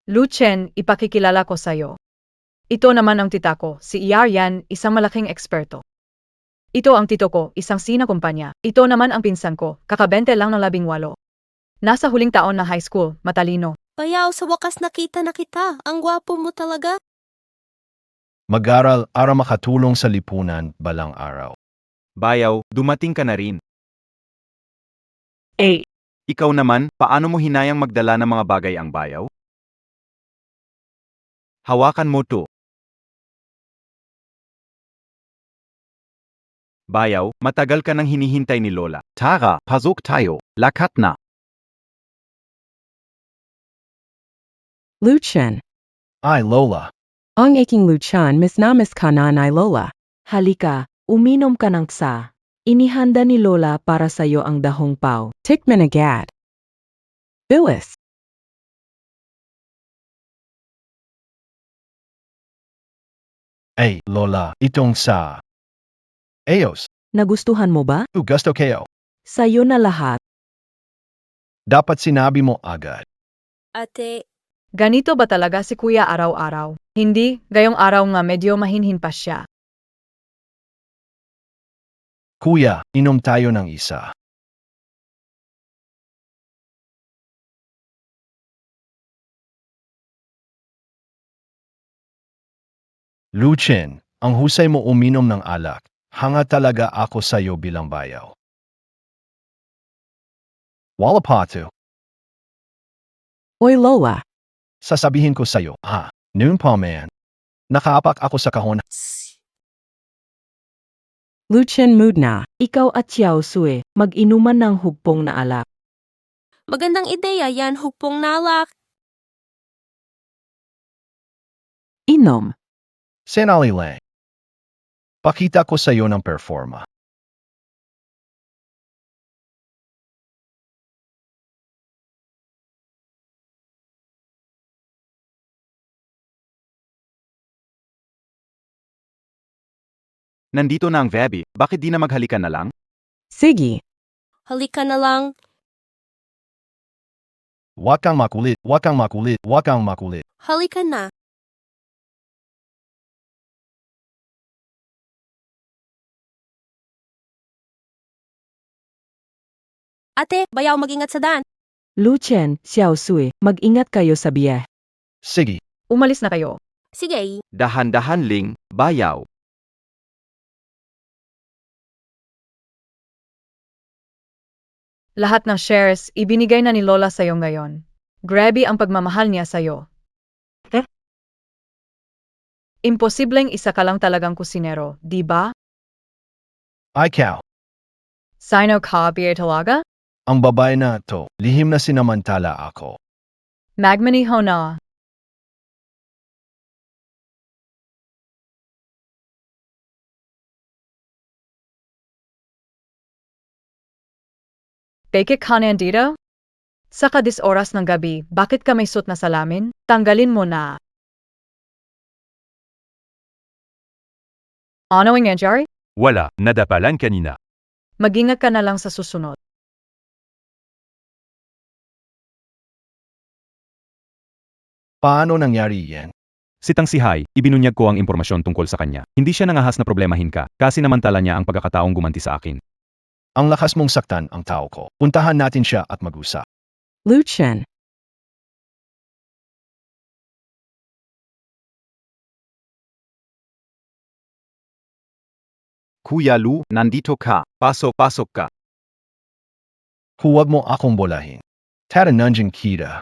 Lucien, ipakikilala ko sa'yo. Ito naman ang tita ko, si Iaryan, isang malaking eksperto. Ito ang tito ko, isang sinakumpanya. Ito naman ang pinsan ko, kakabente lang ng 18. Nasa huling taon ng high school, matalino. Bayaw, sa wakas nakita na kita. Ang gwapo mo talaga. Mag-aral para makatulong sa lipunan balang araw. Bayaw, dumating ka na rin. A. Ikaw naman, paano mo hinayang magdala ng mga bagay ang bayaw? Hawakan mo to. Bayaw, matagal ka nang hinihintay ni Lola. Tara, pasok tayo. Lakat na. Lucien. Ay, Lola. Ang aking Lucien, miss na miss ka na ni Lola. Halika, uminom ka ng tsa. Inihanda ni Lola para sa'yo ang dahong pao. Tikman agad. Bilis. Ay, Lola, itong sa Ayos. Nagustuhan mo ba? Gusto kayo. Sa'yo na lahat. Dapat sinabi mo agad. Ate, Ganito ba talaga si kuya araw-araw? Hindi, gayong araw nga medyo mahinhin pa siya. Kuya, inom tayo ng isa. Lucien, ang husay mo uminom ng alak. Hanga talaga ako sa iyo bilang bayaw. Wala pa to. Oy Lola. Sasabihin ko sa iyo, noon pa man. Nakaapak ako sa kahon. Lucien mood na. Ikaw at Xiaosue, mag-inuman ng hugpong na alak. magandang ideya yan, hugpong nalak. Inom. Senali lang. Pakita ko sa iyo ng performa. Nandito na ang Vebi, bakit di na maghalikan na lang? Sige, Halika na lang. Huwag kang makulit, huwag kang makulit, huwag kang makulit. Halika na. Ate, bayaw mag-ingat sa daan. Lucien, Xiaosui, mag-ingat kayo sa biyahe. Sige, Umalis na kayo. Sige. Dahan-dahan ling, bayaw. Lahat ng shares, ibinigay na ni Lola sa'yo ngayon. Grabe ang pagmamahal niya sa'yo. Imposibleng isa ka lang talagang kusinero, di ba? ikaw. Sino ka, biya talaga? Ang babae na to, lihim na sinamantala ako. Magmaniho na. Bakit ka nandito? Sa kadis oras ng gabi, bakit ka may suot na salamin? Tanggalin mo na. Ano ang nangyari? Wala, nadapalan kanina. Mag-ingat ka na lang sa susunod. Paano nangyari yan? Si Tang Sihay, ibinunyag ko ang impormasyon tungkol sa kanya. Hindi siya nangahas na problemahin ka, kasi namantala niya ang pagkakataong gumanti sa akin. Ang lakas mong saktan ang tao ko. Puntahan natin siya at mag-usap. Lucien, Kuya Lu, nandito ka. Pasok ka. Huwag mo akong bolahin. Tara nandiyan kita.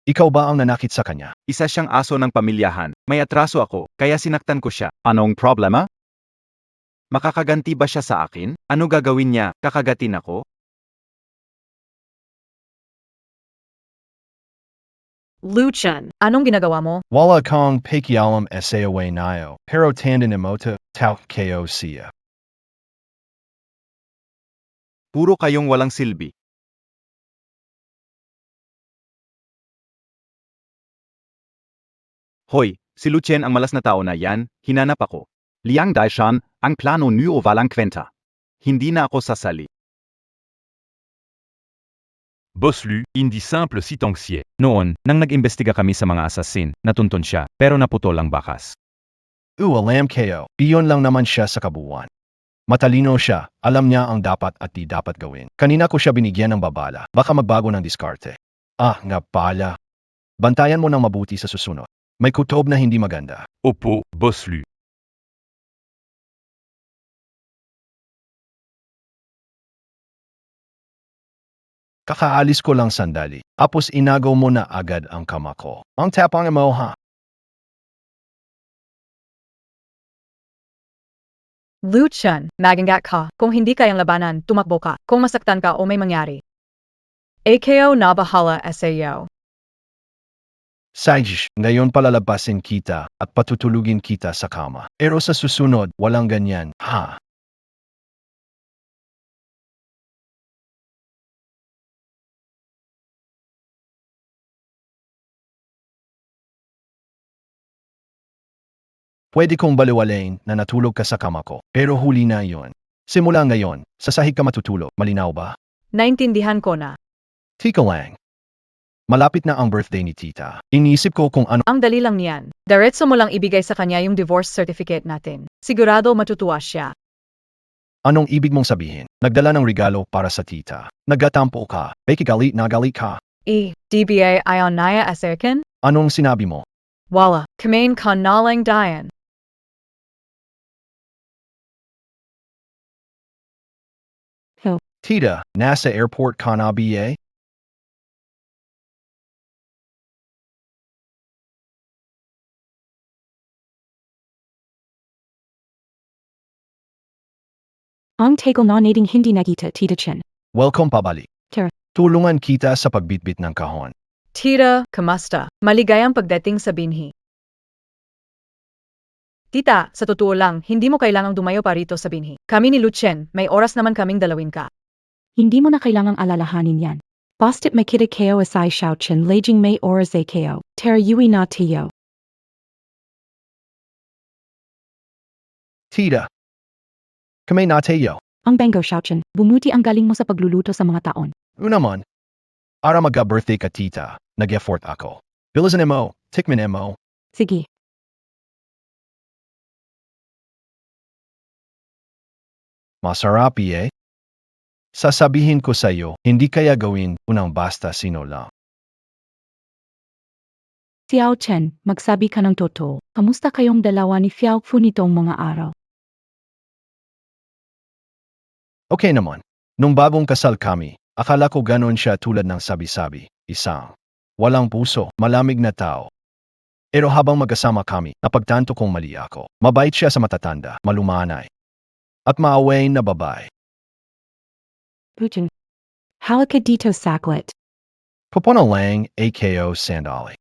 Ikaw ba ang nanakit sa kanya? Isa siyang aso ng pamilyahan. May atraso ako, kaya sinaktan ko siya. Anong problema? Makakaganti ba siya sa akin? Ano gagawin niya? Kakagatin ako? Lucien, Anong ginagawa mo? Wala kang pakialam sa away nayo, pero tandaan emota, tao kayo siya. Puro kayong walang silbi. Hoy, si Lucien ang malas na tao na yan, hinanap ako. Liang Daishan, ang plano niyo walang kwenta. Hindi na ako sasali. Boss Lu, hindi simple si Tangxie. Noon, nang nag-imbestiga kami sa mga asasin, natuntun siya, pero naputol ang bakas. Alam kayo, iyon lang naman siya sa kabuuan. Matalino siya, alam niya ang dapat at di dapat gawin. Kanina ko siya binigyan ng babala, baka magbago ng diskarte. Nga pala. Bantayan mo ng mabuti sa susunod. May kutob na hindi maganda. Opo, Boss Lu. Kakaalis ko lang sandali, tapos inagaw mo na agad ang kama ko. Ang tapang mo ha. Lucien, magangat ka. Kung hindi kayang labanan, tumakbo ka. Kung masaktan ka o may mangyari. AKO na bahala sa iyo. Saijish, ngayon palalabasin kita at patutulugin kita sa kama. Pero sa susunod, walang ganyan, ha? Pwede kong baliwalain na natulog ka sa kama ko, pero huli na yon. Simula ngayon, sa sahig ka matutulog, malinaw ba? Naintindihan ko na. Tika lang. Malapit na ang birthday ni tita. Iniisip ko kung ano Ang dali lang niyan. Diretso mo lang ibigay sa kanya yung divorce certificate natin. Sigurado matutuwa siya. anong ibig mong sabihin. Nagdala ng regalo para sa tita. Nagtatampo ka, beki galit na galit ka. DBA ayon naya aserkin? Anong sinabi mo? Wala, kumain ka nalang dayan. Tita, nasa airport ka na ba? Ang tagal na nating hindi nakita, Tita Chen. Welcome pabalik. Tara. Tulungan kita sa pagbitbit ng kahon. Tita, kamusta? Maligayang pagdating sa binhi. Tita, sa totoo lang, hindi mo kailangang dumayo pa rito sa binhi. Kami ni Lucien, may oras naman kaming dalawin ka. Hindi mo na kailangang alalahanin yan. Bastit makita kayo asay Xiao Chen laging may oras ay kayo. Tara yui na tiyo. Tita, Kami nateyo. Ang Bengo Xiaochen, bumuti ang galing mo sa pagluluto sa mga taon. Unaman. Ara magka-birthday ka tita. Nag-effort ako. Bilisan mo. Tikman mo. Sige, Masarap eh. Sasabihin ko sa'yo, hindi kaya gawin unang basta sino lang. Xiao Chen, magsabi ka ng totoo. Kamusta kayong dalawa ni Xiao Fu nitong mga araw? Okay naman. Nung bagong kasal kami, akala ko ganon siya tulad ng sabi-sabi. Isang walang puso, malamig na tao. Pero habang magkasama kami, napagtanto kong mali ako. Mabait siya sa matatanda, malumanay. At maawain na babae. Putin. Halika dito saklit. Pupuno lang, AKO sandali.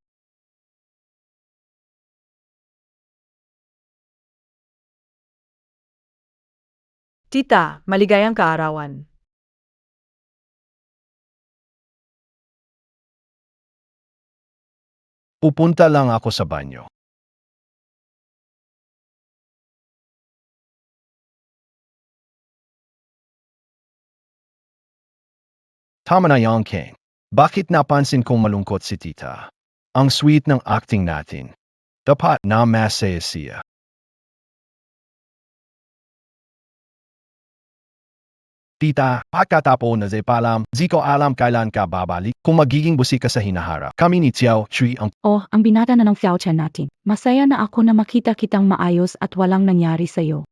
Tita, maligayang kaarawan. Pupunta lang ako sa banyo. Tama na yan, King. Bakit napansin kong malungkot si tita? Ang sweet ng acting natin. Dapat na masaya siya. Tita, pagkatapo na palam, di ko alam kailan ka babalik kung magiging busi ka sa hinaharap. Kami ni Xiao Chui ang Oh, ang binata na ng Xiao Chen natin. Masaya na ako na makita kitang maayos at walang nangyari sa'yo.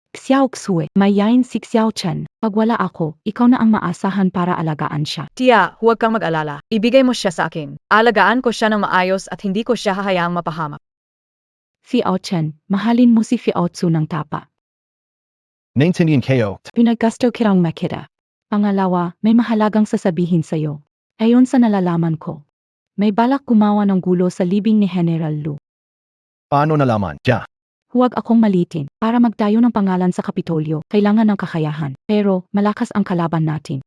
Xiao Xue, mayain si Xiao Chen. Pag wala ako, ikaw na ang maasahan para alagaan siya. Tia, huwag kang mag-alala. Ibigay mo siya sa akin. Alagaan ko siya ng maayos at hindi ko siya hahayaang mapahamak. Xiao Chen, mahalin mo si Xiao Tzu ng tapa. naintindihan kayo. Pinaggasto kirang makita. Pangalawa, may mahalagang sasabihin sa'yo. Ayon sa nalalaman ko, may balak gumawa ng gulo sa libing ni General Lu. Paano nalaman? Ja. Huwag akong malitin. Para magtayo ng pangalan sa Kapitolyo, kailangan ng kakayahan. Pero, malakas ang kalaban natin.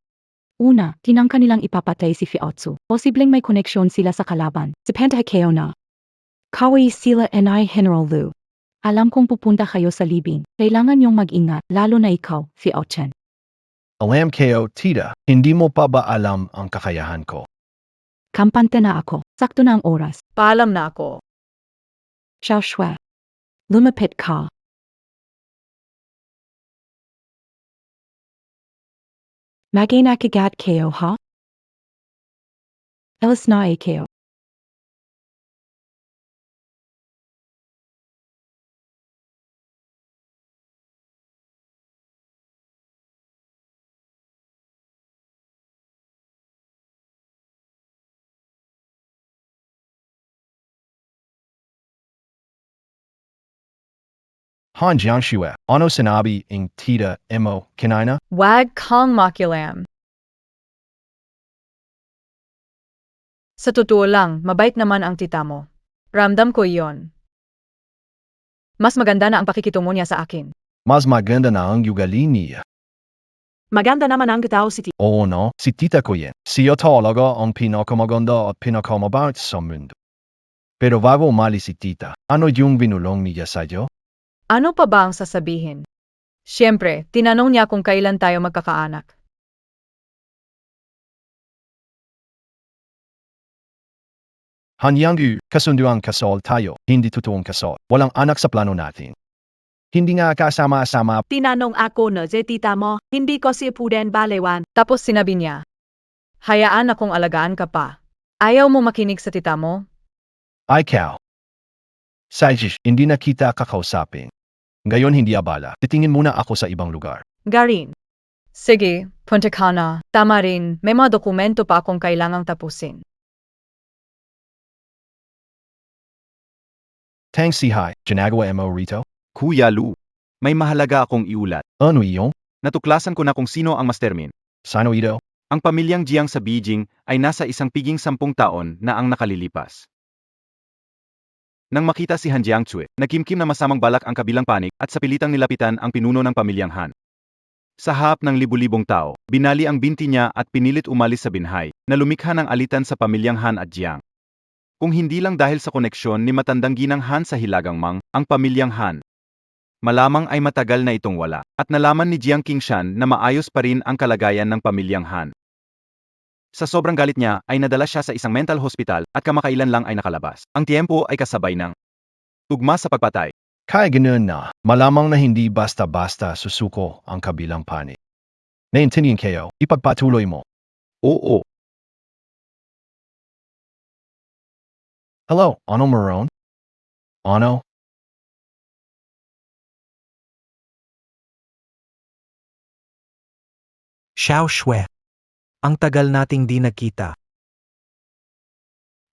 Una, tinangka nilang ipapatay si Xiao Tzu. Posibleng may koneksyon sila sa kalaban. Depende kayo na. Kaway sila ni General Lu. Alam kong pupunta kayo sa libing. Kailangan niyong mag-ingat, lalo na ikaw, Xiao Chen. Alam kayo, tita, hindi mo pa ba alam ang kakayahan ko? Kampante na ako. Sakto na ang oras. Paalam na ako. Xiao Shui. Lumapit ka. Magay nakagat kayo, ha? Elas na kayo. Han Jiangxue, ano sinabi ng tita mo kanina? Wag kang makialam. Sa totoo lang, mabait naman ang tita mo. Ramdam ko iyon. Mas maganda na ang pakikitungo niya sa akin. Mas maganda na ang ugali niya. Maganda naman ang tao si Tita. Oo no, si tita ko yan. Siya talaga ang pinakamaganda at pinakamabait sa mundo. Pero bago umalis si tita, ano yung binulong niya sa'yo? Ano pa ba ang sasabihin? Siyempre, tinanong niya kung kailan tayo magkakaanak. Hanyang kasunduang kasal tayo, hindi totoong kasal. Walang anak sa plano natin. Hindi nga kasama-sama. Tinanong ako na si Tita mo, hindi ko siya puden balewan. Tapos sinabi niya, hayaan akong alagaan ka pa. Ayaw mo makinig sa tita mo? Ay cow. Sajish, hindi na kita kakausapin. Ngayon hindi abala. Titingin muna ako sa ibang lugar. Garin. Sige, punta ka na. Tama rin, may mga dokumento pa akong kailangang tapusin. Tang si hi, ginagawa mo rito? Kuya Lu, may mahalaga akong iulat. Ano iyon? Natuklasan ko na kung sino ang mastermind. Sano ito? Ang pamilyang Jiang sa Beijing ay nasa 10 taon na ang nakalilipas. Nang makita si Han Jiangxue, nagkimkim na masamang balak ang kabilang panig at sa pilitang nilapitan ang pinuno ng pamilyang Han. Sa harap ng libu-libong tao, binali ang binti niya at pinilit umalis sa binhay, na lumikha ng alitan sa pamilyang Han at Jiang. Kung hindi lang dahil sa koneksyon ni matandang ginang Han sa Hilagang Mang, ang pamilyang Han Malamang ay matagal na itong wala, at nalaman ni Jiang Qingshan na maayos pa rin ang kalagayan ng pamilyang Han. Sa sobrang galit niya ay nadala siya sa isang mental hospital at kamakailan lang ay nakalabas. Ang tiempo ay kasabay ng tugma sa pagpatay. Kaya ganoon na, malamang na hindi basta-basta susuko ang kabilang panig. Naintindihan kayo, ipagpatuloy mo. Oo. Hello, ano Marone? Ano? Xiao Shui. Ang tagal nating di nagkita.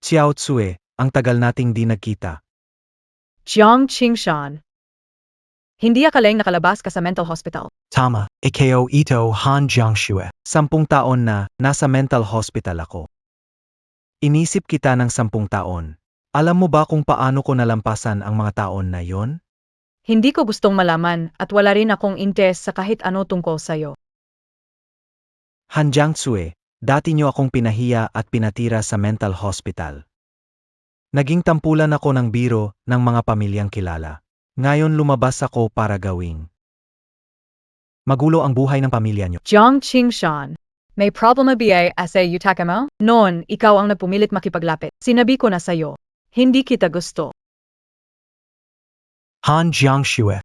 Xiao Tsue, ang tagal nating di nagkita. Jiang Qingshan. Hindi akalaing nakalabas ka sa mental hospital. Tama, Ikeo Ito Han Jiangxue. 10 taon na, nasa mental hospital ako. Inisip kita ng 10 taon. Alam mo ba kung paano ko nalampasan ang mga taon na yon? Hindi ko gustong malaman at wala rin akong interes sa kahit ano tungkol sa'yo. Han Jiangxue, dati niyo akong pinahiya at pinatira sa mental hospital. Naging tampulan ako ng biro ng mga pamilyang kilala. Ngayon lumabas ako para gawing magulo ang buhay ng pamilya niyo. Jiang Qingshan. May problema ba sa utaka mo? Noon, ikaw ang nagpumilit makipaglapit. Sinabi ko na sa'yo. Hindi kita gusto. Han Jiangxue.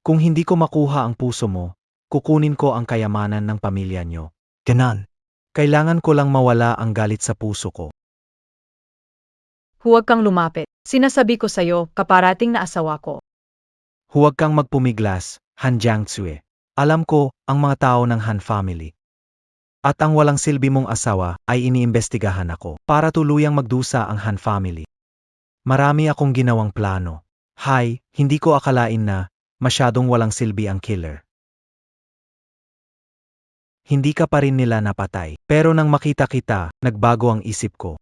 Kung hindi ko makuha ang puso mo, kukunin ko ang kayamanan ng pamilya niyo. Ganon. Kailangan ko lang mawala ang galit sa puso ko. Huwag kang lumapit. Sinasabi ko sa'yo, kaparating na asawa ko. Huwag kang magpumiglas, Han Jiangxue. Alam ko, ang mga tao ng Han family. At ang walang silbi mong asawa ay iniimbestigahan ako para tuluyang magdusa ang Han family. Marami akong ginawang plano. Hay, hindi ko akalain na masyadong walang silbi ang killer. Hindi ka pa rin nila napatay. Pero nang makita kita, nagbago ang isip ko.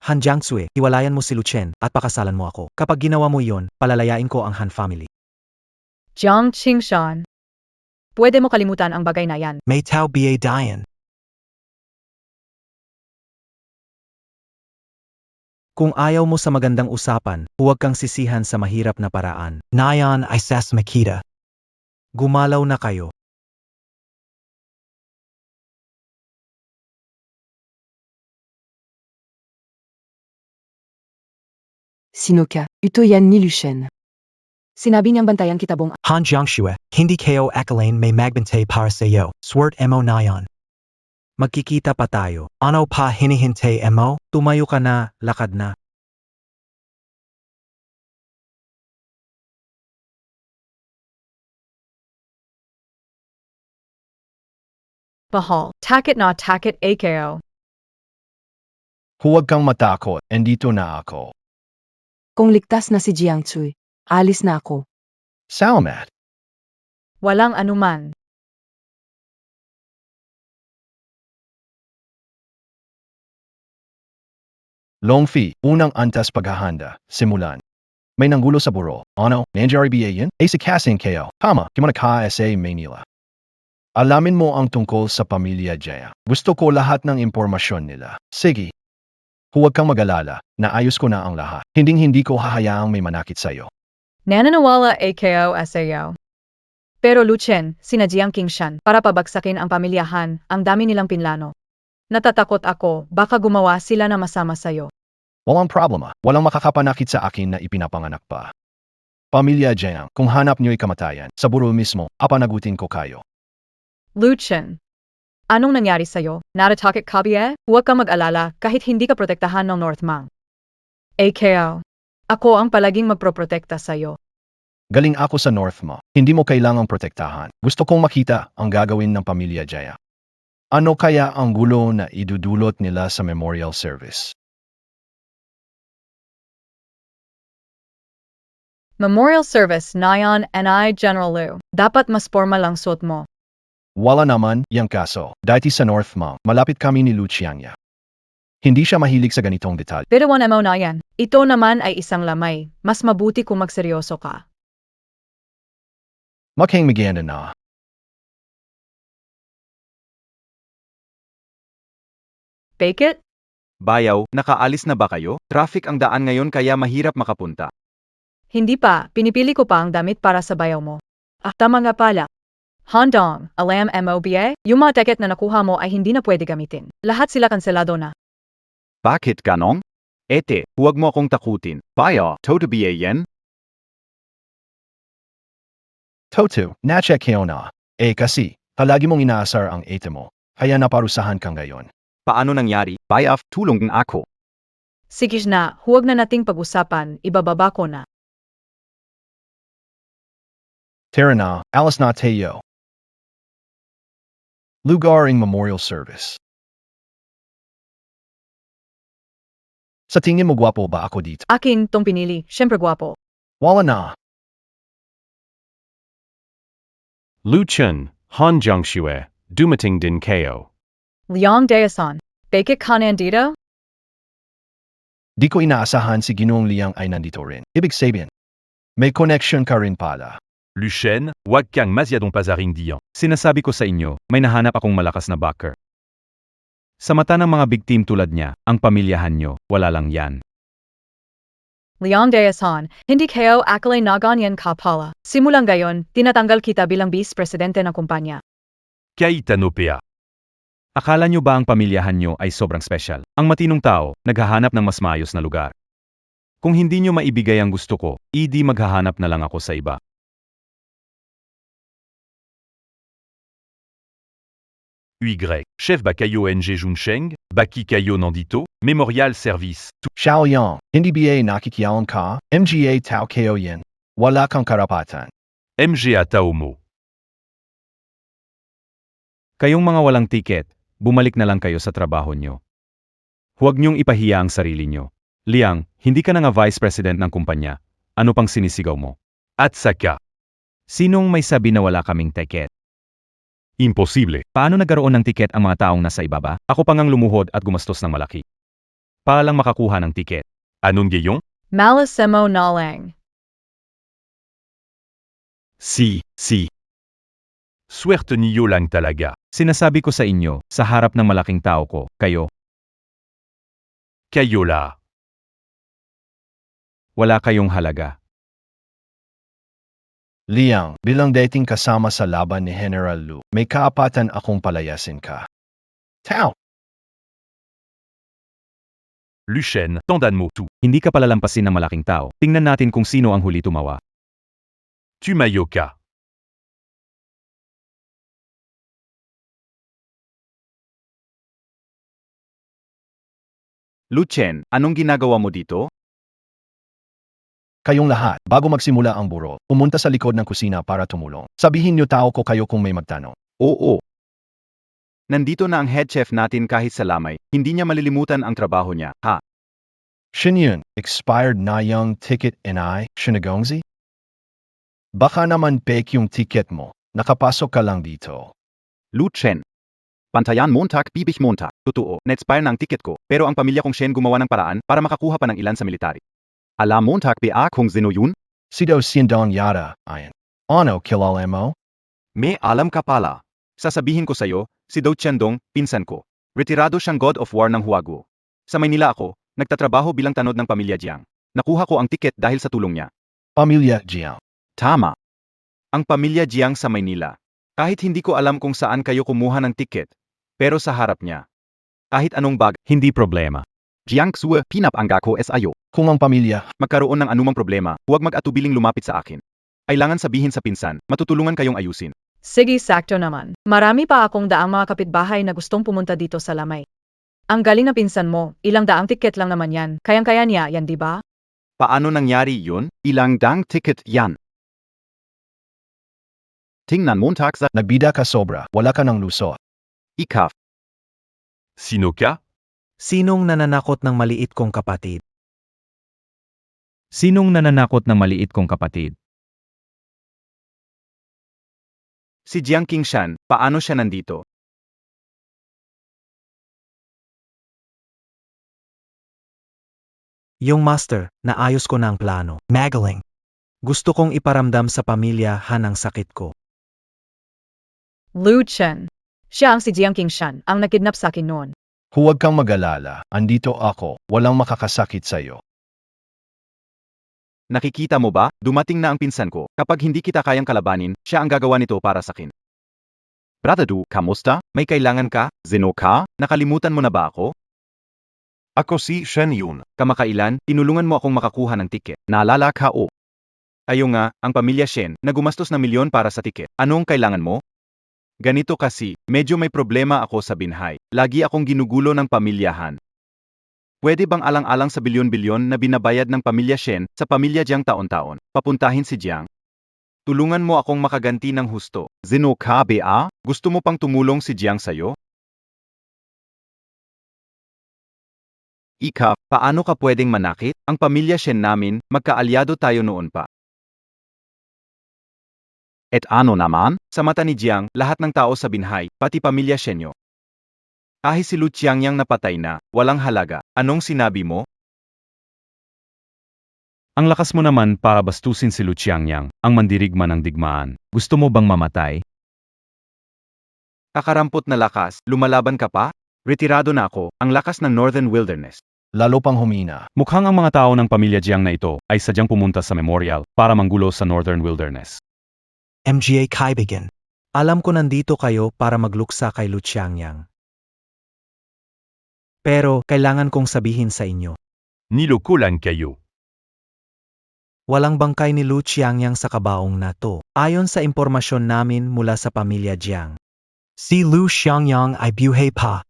Han Jiangxue, hiwalayan mo si Luchen at pakasalan mo ako. Kapag ginawa mo iyon, palalayain ko ang Han family. Jiang Qingshan. Pwede mo kalimutan ang bagay na yan. May Tao Ba Dian. Kung ayaw mo sa magandang usapan, huwag kang sisihan sa mahirap na paraan. Nayan ay sas makita. Gumalaw na kayo. Sino ka? Ito yan ni Lucien. Sinabi niyang bantayan kita buong Han Jiangxue, hindi kayo akalain may magbantay para sa iyo. Swert mo na yan. Magkikita pa tayo. Ano pa hinihintay mo? Tumayo ka na, lakad na. Bahal. Takot na takot AKO. Huwag kang matakot, andito na ako. Kung ligtas na si Jiangxue, alis na ako. Salamat. Walang anuman. Longfi, unang antas paghahanda, simulan. May nanggulo sa buro. Ano, nangyari ba yan? Ay si kasing kayo. Tama, kimana ka sa Manila. Alamin mo ang tungkol sa pamilya Jaya. Gusto ko lahat ng impormasyon nila. Sige. Huwag kang mag-alala, naayos ko na ang lahat. Hinding-hindi ko hahayaang may manakit sa'yo. Nananawala AKO SAO. Pero Luchen, sina Jiang Qingshan, para pabagsakin ang pamilyahan, ang dami nilang pinlano. Natatakot ako, baka gumawa sila na masama sa'yo. Walang problema. Walang makakapanakit sa akin na ipinapanganak pa. Pamilya Jaya, kung hanap niyo'y kamatayan, sa buro mismo, apanagutin ko kayo. Luchen. Anong nangyari sa'yo? Natatakot ka ba? Huwag kang mag-alala kahit hindi ka protektahan ng Northmang. AKO. Ako ang palaging magproprotekta sa'yo. Galing ako sa North mo. Hindi mo kailangang protektahan. Gusto kong makita ang gagawin ng pamilya Jaya. Ano kaya ang gulo na idudulot nila sa memorial service? Memorial Service Nayon NI General Liu. Dapat mas formal lang suot mo. Wala naman yang kaso. Dati sa North mo, malapit kami ni Luciania. Hindi siya mahilig sa ganitong detalye. Pero mo na yan. Ito naman ay isang lamay. Mas mabuti kung magseryoso ka. Maghang maganda na. Bake it? Bayaw, nakaalis na ba kayo? Traffic ang daan ngayon kaya mahirap makapunta. Hindi pa, pinipili ko pa ang damit para sa bayaw mo. Ah, tama nga pala. Handong, alam MOBA, yung mga ticket na nakuha mo ay hindi na pwede gamitin. Lahat sila kanselado na. Bakit ganong? Ete, huwag mo akong takutin. Bayaw, totobiye yan? Toto, na-check na. Kasi, palagi mong inaasar ang ate mo. Kaya naparusahan ka ngayon. Paano nangyari? Bayaw, tulungan ako. Sige na, huwag na nating pag-usapan, ibababa ko na. Tara na, alas na tayo. Lugaring Memorial Service. Sa tingin mo gwapo ba ako dito? Akin tong pinili, syempre gwapo. Wala na. Luchen, Hanjiang Shue, Dumating Din Ko. Liang Dayasan, bakit ka nandito? Di ko inaasahan si Ginoong Liang ay nandito rin. Ibig sabihin, may connection ka rin pala. Luchen, wag kang masyadong pazaring diyan. Sinasabi ko sa inyo, may nahanap akong malakas na backer. Sa mata ng mga big team tulad niya, ang pamilyahan nyo, wala lang yan. Liang Dayasan, hindi kayo akala na ganyan ka pala. Simulang gayon, tinatanggal kita bilang vice-presidente ng kumpanya. Kaitanopea. Akala nyo ba ang pamilyahan nyo ay sobrang special? Ang matinong tao, naghahanap ng mas maayos na lugar. Kung hindi nyo maibigay ang gusto ko, idi maghahanap na lang ako sa iba. Y, chef Bakayo NG Junsheng, Baki Kayo Nandito, Memorial Service. Xiaoyang, hindi ba nakikialam ka? MGA Tao Ko Yin. Wala kang karapatan. MGA Taomo. Kayong mga walang tiket, bumalik na lang kayo sa trabaho nyo. Huwag nyong ipahiya ang sarili nyo. Liang, hindi ka na nga vice president ng kumpanya. Ano pang sinisigaw mo? At saka. Sinong may sabi na wala kaming tiket? Imposible. Paano nagkaroon ng tiket ang mga taong nasa ibaba? Ako pang ang lumuhod at gumastos ng malaki. Palang makakuha ng tiket. Anong gayong? Malasemo na lang. Si. Swerte niyo lang talaga. Sinasabi ko sa inyo, sa harap ng malaking tao ko, kayo, Kayo la. wala kayong halaga. Liang, bilang dating kasama sa laban ni General Lu, may kaapatan akong palayasin ka. Tao! Luchen, tandan mo tu. Hindi ka palalampasin ng malaking tao. Tingnan natin kung sino ang huli tumawa. Tumayoka. Luchen, anong ginagawa mo dito? Kayong lahat, bago magsimula ang buro, pumunta sa likod ng kusina para tumulong. Sabihin niyo tao ko kayo kung may magtanong. Oo. Nandito na ang head chef natin kahit sa lamay, hindi niya malilimutan ang trabaho niya, ha? Shinyun, expired na yung ticket and Shinagongzi? Baka naman fake yung ticket mo. Nakapasok ka lang dito. Luchen. Pantayan Montag, bibig Montag. Totoo, na-expire na ang ticket ko, pero ang pamilya kong Shen gumawa ng paraan para makakuha pa ng ilan sa military. Alam Montag ba kung sino yun? Si Do Sindong yata, ayan. Ano kilala mo? May alam ka pala. Sasabihin ko sa'yo, si Do Chendong, pinsan ko. Retirado siyang God of War ng Huaguo. Sa Maynila ako, nagtatrabaho bilang tanod ng pamilya Jiang. Nakuha ko ang ticket dahil sa tulong niya. Pamilya Jiang. Tama. Ang pamilya Jiang sa Maynila. Kahit hindi ko alam kung saan kayo kumuha ng ticket, pero sa harap niya. Kahit anong bag, Hindi problema. Jiang Xue, pinapangga ko SIO. Kung ang pamilya, Magkaroon ng anumang problema, huwag mag-atubiling lumapit sa akin. Kailangan sabihin sa pinsan, matutulungan kayong ayusin. Sige, sakto naman. Marami pa akong daang mga kapitbahay na gustong pumunta dito sa lamay. Ang galing na pinsan mo, ilang daang ticket lang naman yan. Kayang-kaya niya yan, di ba? Paano nangyari yun? Ilang dang ticket yan? Tingnan Montag sa nagbida ka sobra, wala ka ng luso. ikaf. Sino ka? Sinong nananakot ng maliit kong kapatid? Sinong nananakot ng maliit kong kapatid? Si Jiang Qingshan, paano siya nandito? Yung master, naayos ko na ang plano. Magaling. Gusto kong iparamdam sa pamilya ang sakit ko. Lu Chen. Siya ang si Jiang Qingshan, ang nakidnap sa akin noon. Huwag kang mag-alala, andito ako, walang makakasakit sa'yo. Nakikita mo ba? Dumating na ang pinsan ko. Kapag hindi kita kayang kalabanin, siya ang gagawa nito para sa akin. Brother Du, kamusta? May kailangan ka? Zeno ka? Nakalimutan mo na ba ako? Ako si Shen Yun. Kamakailan, tinulungan mo akong makakuha ng tiket. Naalala ka o? Ayo nga, ang pamilya Shen, na gumastos ng milyon para sa tiket. Anong kailangan mo? Ganito kasi, medyo may problema ako sa binhay. Lagi akong ginugulo ng pamilyahan. Pwede bang alang-alang sa bilyon-bilyon na binabayad ng pamilya Shen sa pamilya Jiang taon-taon? Papuntahin si Jiang. Tulungan mo akong makaganti ng husto. Zeno ka ba? Gusto mo pang tumulong si Jiang sa'yo? Ika, paano ka pwedeng manakit? Ang pamilya Shen namin, magkaalyado tayo noon pa. Et ano naman? Sa mata ni Jiang, lahat ng tao sa binhay, pati pamilya Shenyo. Kahit si Lu Qiangyang napatay na, walang halaga. Anong sinabi mo? Ang lakas mo naman para bastusin si Lu Qiangyang, ang mandirigma ng digmaan. Gusto mo bang mamatay? Kakarampot na lakas, lumalaban ka pa? Retirado na ako, ang lakas ng Northern Wilderness. Lalo pang humina. Mukhang ang mga tao ng pamilya Jiang na ito ay sadyang pumunta sa memorial para manggulo sa Northern Wilderness. MGA kaibigan. Alam ko nandito kayo para magluksa kay Lu Qiangyang. Pero, kailangan kong sabihin sa inyo, Nilokolan kayo. walang bangkay ni Lu Qiangyang sa kabaong na to. Ayon sa impormasyon namin mula sa pamilya Jiang. Si Lu Qiangyang ay buhay pa.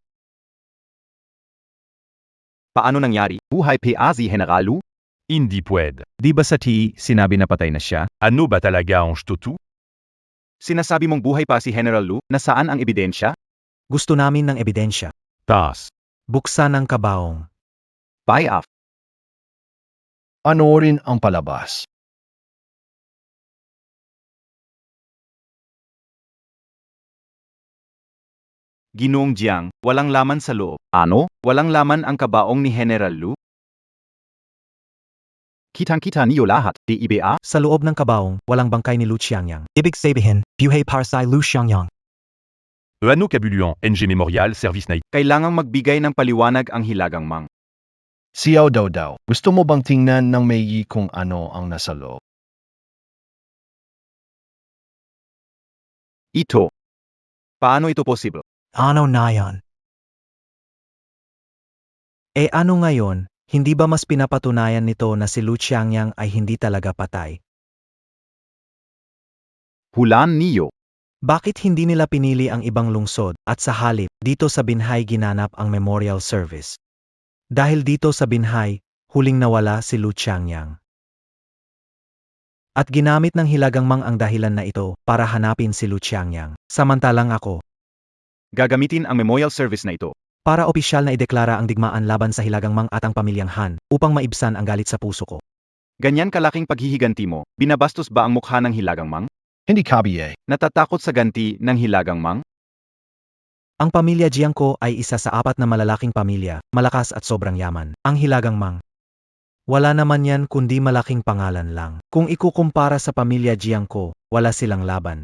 Paano nangyari? Buhay pa si General Lu? Hindi pwede. Di ba sa TE sinabi na patay na siya? Ano ba talaga ang stutu? Sinasabi mong buhay pa si General Lu, nasaan ang ebidensya? Gusto namin ng ebidensya. Tas. Buksan ang kabaong. Buy off. Panoorin ang palabas. Ginoong Jiang, walang laman sa loob. Ano? Walang laman ang kabaong ni General Lu? Kitang-kita niyo lahat, di ba? Sa loob ng kabaong, walang bangkay ni Lu Qiangyang. Ibig sabihin, buhay para si Lu Qiangyang. Ano kabuluan NG Memorial Service na Kailangang magbigay ng paliwanag ang hilagang mang. Siyaw daw. Gusto mo bang tingnan ng maigi kung ano ang nasa loob? Ito. Paano ito possible? Ano na yan? Ano ngayon, hindi ba mas pinapatunayan nito na si Lu Qiangyang ay hindi talaga patay? Hulaan niyo. Bakit hindi nila pinili ang ibang lungsod at sa halip dito sa Binhay ginanap ang memorial service? Dahil dito sa Binhay, huling nawala si Lu Qiangyang. At ginamit ng hilagang mang ang dahilan na ito para hanapin si Lu Qiangyang. Samantalang ako, Gagamitin ang memorial service na ito. para opisyal na ideklara ang digmaan laban sa hilagang mang at ang pamilyang Han upang maibsan ang galit sa puso ko. Ganyan kalaking paghihiganti mo, binabastos ba ang mukha ng hilagang mang? Hindi kabiye. Natatakot sa ganti ng hilagang mang? Ang pamilya Jiang ko ay isa sa 4 na malalaking pamilya, malakas at sobrang yaman. Ang hilagang mang. Wala naman yan kundi malaking pangalan lang. Kung ikukumpara sa pamilya Jiang ko, wala silang laban.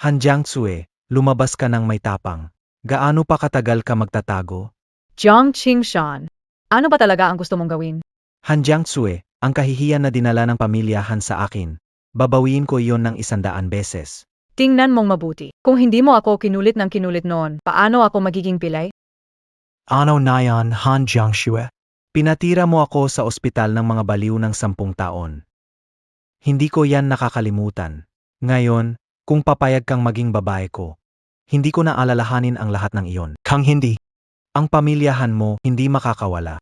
Han Jiangzue, lumabas ka ng may tapang. Gaano pa katagal ka magtatago? Jiang Qingshan. Ano ba talaga ang gusto mong gawin? Han Jiangzue, ang kahihiyan na dinala ng pamilya Han sa akin. Babawiin ko iyon ng 100 beses. Tingnan mong mabuti. Kung hindi mo ako kinulit ng kinulit noon, paano ako magiging pilay? Ano na yan, Han Jiangzue? Pinatira mo ako sa ospital ng mga baliw ng 10 taon. Hindi ko yan nakakalimutan. Ngayon, kung papayag kang maging babae ko, hindi ko na alalahanin ang lahat ng iyon. Kang hindi. Ang pamilyahan mo hindi makakawala.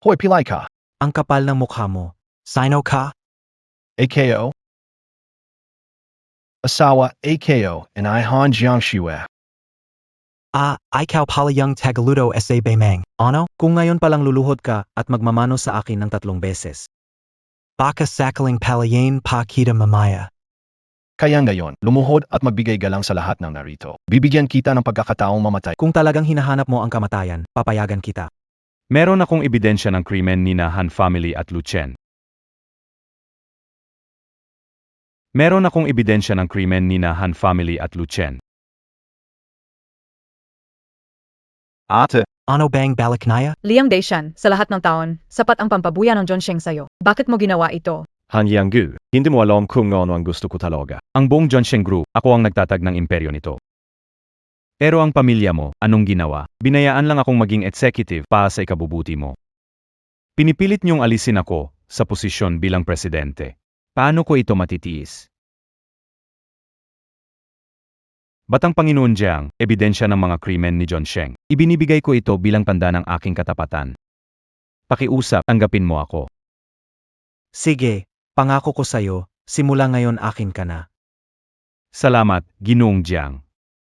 Hoy, pilay ka. Ang kapal ng mukha mo. Sino ka? AKO? Asawa, AKO, and I Han Jiangxue. Ikaw pala yung Tagaluto sa Bemang. Ano? Kung ngayon palang luluhod ka at magmamano sa akin ng 3 beses. Baka sakaling palayin pa kita mamaya. Kaya ngayon, lumuhod at magbigay galang sa lahat ng narito. Bibigyan kita ng pagkakataong mamatay. Kung talagang hinahanap mo ang kamatayan, papayagan kita. Meron akong ebidensya ng krimen ni na Han family at Lu Chen. Meron akong ebidensya ng krimen ni na Han family at Lu Chen. Ate, Ano bang balaknaya? Liang Daishan, sa lahat ng taon, sapat ang pampabuya ng John Sheng sa'yo. Bakit mo ginawa ito? Han Yang-gu, hindi mo alam kung ano ang gusto ko talaga. Ang buong Zhongsheng Group, ako ang nagtatag ng imperyo nito. Pero ang pamilya mo, anong ginawa? Binayaan lang akong maging executive para sa ikabubuti mo. Pinipilit niyong alisin ako sa posisyon bilang presidente. Paano ko ito matitiis? Batang Panginoon Jiang, ebidensya ng mga krimen ni John Sheng. Ibinibigay ko ito bilang tanda ng aking katapatan. Pakiusap, tanggapin mo ako. Sige, pangako ko sa'yo, simula ngayon akin ka na. Salamat, Ginoong Jiang.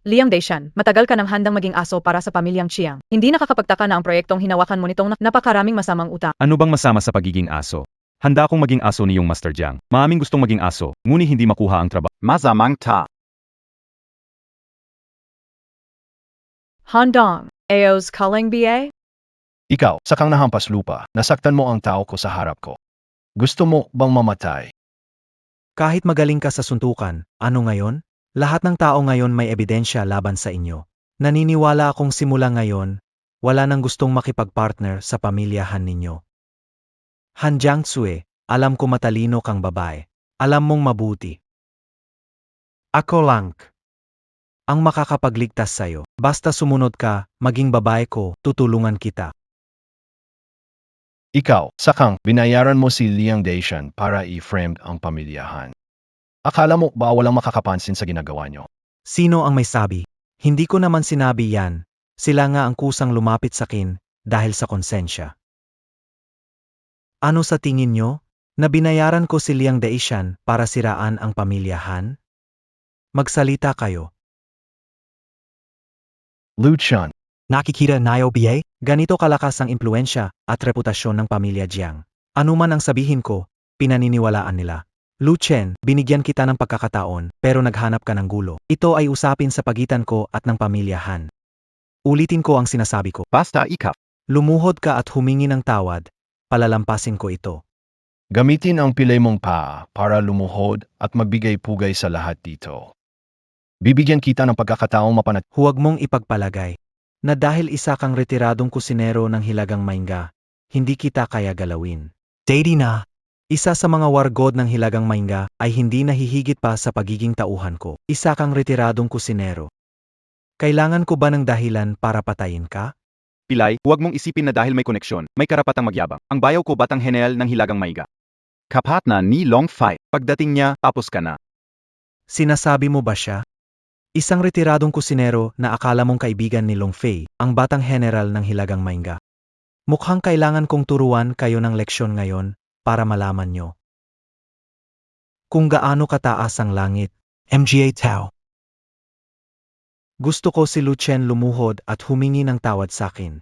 Liang Daishan, matagal ka nang handang maging aso para sa pamilyang Chiang. Hindi nakakapagtaka na ang proyektong hinawakan mo nitong napakaraming masamang utang. Ano bang masama sa pagiging aso? Handa akong maging aso niyong Master Jiang. Maaming gustong maging aso, ngunit hindi makuha ang trabaho. masamang ta. Handong, Ao's calling BA? Ikaw, sakang nahampas lupa, nasaktan mo ang tao ko sa harap ko. Gusto mo bang mamatay? Kahit magaling ka sa suntukan, ano ngayon? Lahat ng tao ngayon may ebidensya laban sa inyo. Naniniwala akong simula ngayon, wala nang gustong makipagpartner sa pamilyahan ninyo. Han Jiangtsue, alam ko matalino kang babae. Alam mong mabuti. Ako lang ang makakapagligtas sa'yo. Basta sumunod ka, maging babae ko, tutulungan kita. Ikaw, sakang, binayaran mo si Liang Daishan para i-frame ang pamilyahan. Akala mo ba walang makakapansin sa ginagawa nyo? Sino ang may sabi? Hindi ko naman sinabi yan. Sila nga ang kusang lumapit sa akin dahil sa konsensya. Ano sa tingin nyo? Na binayaran ko si Liang Daishan para siraan ang pamilyahan? Magsalita kayo. Luchan, Nakikita nayo BA? Ganito kalakas ang impluensya at reputasyon ng pamilya Jiang. Ano man ang sabihin ko, pinaniniwalaan nila. Lu Chen, binigyan kita ng pagkakataon pero naghanap ka ng gulo. Ito ay usapin sa pagitan ko at ng pamilya Han. Ulitin ko ang sinasabi ko. Basta ikaw. Lumuhod ka at humingi ng tawad, palalampasin ko ito. gamitin ang pilay mong paa para lumuhod at magbigay pugay sa lahat dito. Bibigyan kita ng pagkakataong mapanat. Huwag mong ipagpalagay na dahil isa kang retiradong kusinero ng Hilagang Mainga, hindi kita kaya galawin. Daddy na! Isa sa mga wargod ng Hilagang Mainga ay hindi nahihigit pa sa pagiging tauhan ko. Isa kang retiradong kusinero. Kailangan ko ba ng dahilan para patayin ka? Pilay, huwag mong isipin na dahil may koneksyon, may karapatang magyabang. Ang bayaw ko batang general ng Hilagang Maiga. Kapat na ni Long Fai. Pagdating niya, tapos ka na. Sinasabi mo ba siya? Isang retiradong kusinero na akala mong kaibigan ni Long Fei, ang batang general ng Hilagang Mainga. Mukhang kailangan kong turuan kayo ng leksyon ngayon para malaman nyo kung gaano kataas ang langit. MGA Tao. Gusto ko si Lu Chen lumuhod at humingi ng tawad sa akin.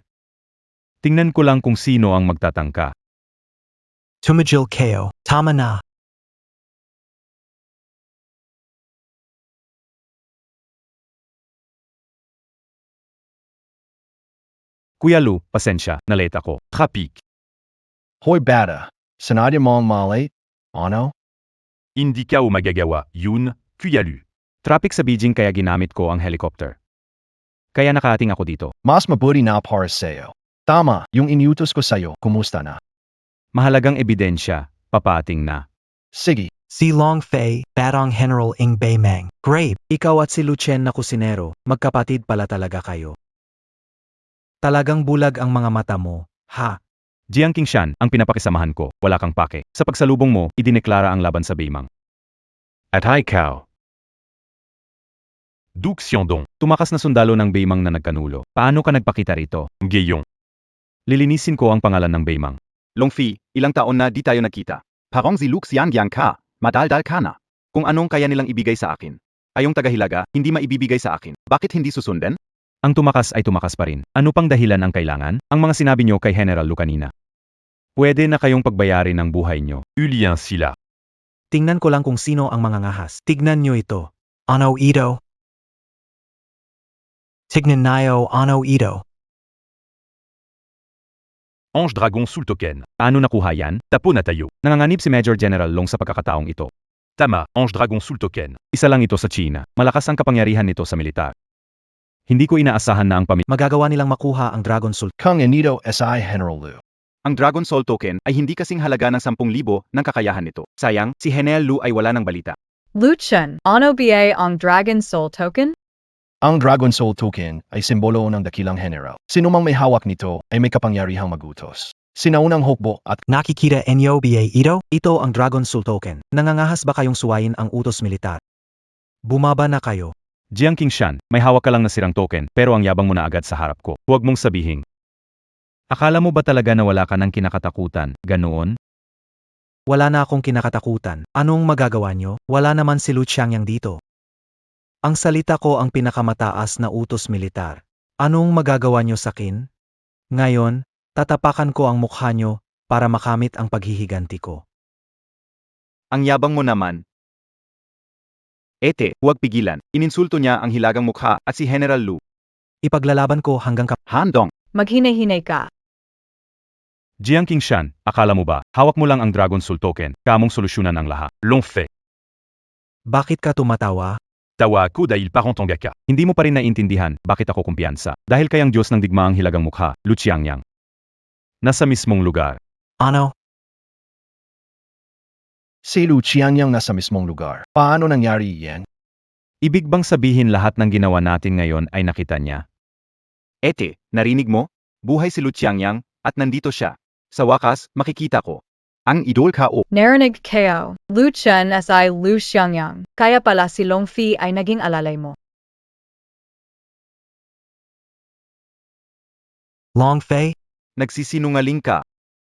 Tingnan ko lang kung sino ang magtatangka. Tumigil kayo, tama na. Kuya Lu, pasensya, nalate ako. Trapik. Hoy bata, sanadya mo ang malay? Ano? Hindi ka magagawa, yun, Kuyalu. Traffic sa Beijing kaya ginamit ko ang helicopter. Kaya nakaating ako dito. Mas mabuti na para sa'yo. Tama, yung iniutos ko sa'yo, kumusta na? Mahalagang ebidensya, papating na. Sige, Si Long Fei, Batang General Ing Beimeng. Great! Ikaw at si Lu Chen na kusinero, magkapatid pala talaga kayo. Talagang bulag ang mga mata mo, ha? Jiang Qingshan, ang pinapakisamahan ko, wala kang pake. Sa pagsalubong mo, idineklara ang laban sa Beimang. At Haikao. Duke Xiandong. Tumakas na sundalo ng Beimang na nagkanulo. Paano ka nagpakita rito? Gayong. Lilinisin ko ang pangalan ng Beimang. Long Fei, ilang taon na di tayo nagkita. Parang si Luke Xiangyang ka. Madaldal ka na. Kung anong kaya nilang ibigay sa akin. Ayong tagahilaga, hindi maibibigay sa akin. Bakit hindi susundan? Ang tumakas ay tumakas pa rin. Ano pang dahilan ang kailangan? Ang mga sinabi nyo kay General Lu kanina. Pwede na kayong pagbayarin ng buhay nyo. Ulien Sila. Tingnan ko lang kung sino ang mga ngahas. Tignan nyo ito. Ano ito? Tignan nayo ano ito. Ange Dragon Sultoken. Paano nakuha yan? Tapo na tayo. Nanganganib si Major General Long sa pagkakataong ito. Tama, Ange Dragon Sultoken. Isa lang ito sa China. Malakas ang kapangyarihan nito sa militar. Hindi ko inaasahan na ang pamilya. Magagawa nilang makuha ang Dragon Soul. Kung inito SI General Lu. Ang Dragon Soul Token ay hindi kasing halaga ng 10,000 ng kakayahan nito. Sayang, si General Lu ay wala ng balita. Luchen, ano ba ang Dragon Soul Token? Ang Dragon Soul Token ay simbolo ng dakilang general. Sinumang may hawak nito ay may kapangyarihang magutos. Sinaunang hukbo at Nakikita NYO BA ito? Ito ang Dragon Soul Token. Nangangahas ba kayong suwayin ang utos militar? Bumaba na kayo. Jiang Qingshan, may hawak ka lang na sirang token, pero ang yabang mo na agad sa harap ko. Huwag mong sabihin. Akala mo ba talaga na wala ka ng kinakatakutan, ganoon? Wala na akong kinakatakutan. Anong magagawa nyo? Wala naman si Lu Qiangyang dito. Ang salita ko ang pinakamataas na utos militar. Anong magagawa nyo sa akin? Ngayon, tatapakan ko ang mukha nyo para makamit ang paghihiganti ko. Ang yabang mo naman. Ete, huwag pigilan. Ininsulto niya ang hilagang mukha at si General Lu. Ipaglalaban ko hanggang Handong. Maghinay-hinay ka. Jiang Qingshan, akala mo ba, hawak mo lang ang Dragon Soul Token, kamong solusyonan ang lahat. Long fait. Bakit ka tumatawa? Tawa ako dahil parang tongga ka. Hindi mo pa rin naiintindihan bakit ako kumpiyansa. Dahil kayang Diyos ng digmaang hilagang mukha, Lu Qiangyang. Nasa mismong lugar. Ano? si Lu Qiangyang nasa mismong lugar. Paano nangyari yan? Ibig bang sabihin lahat ng ginawa natin ngayon ay nakita niya? Ete, narinig mo? Buhay si Lu Qiangyang at nandito siya. Sa wakas, makikita ko. Ang idol ka o. Narinig kayo, Lu Chen si Lu Xiangyang. Kaya pala si Long Fi ay naging alalay mo. Long Fei? Nagsisinungaling ka.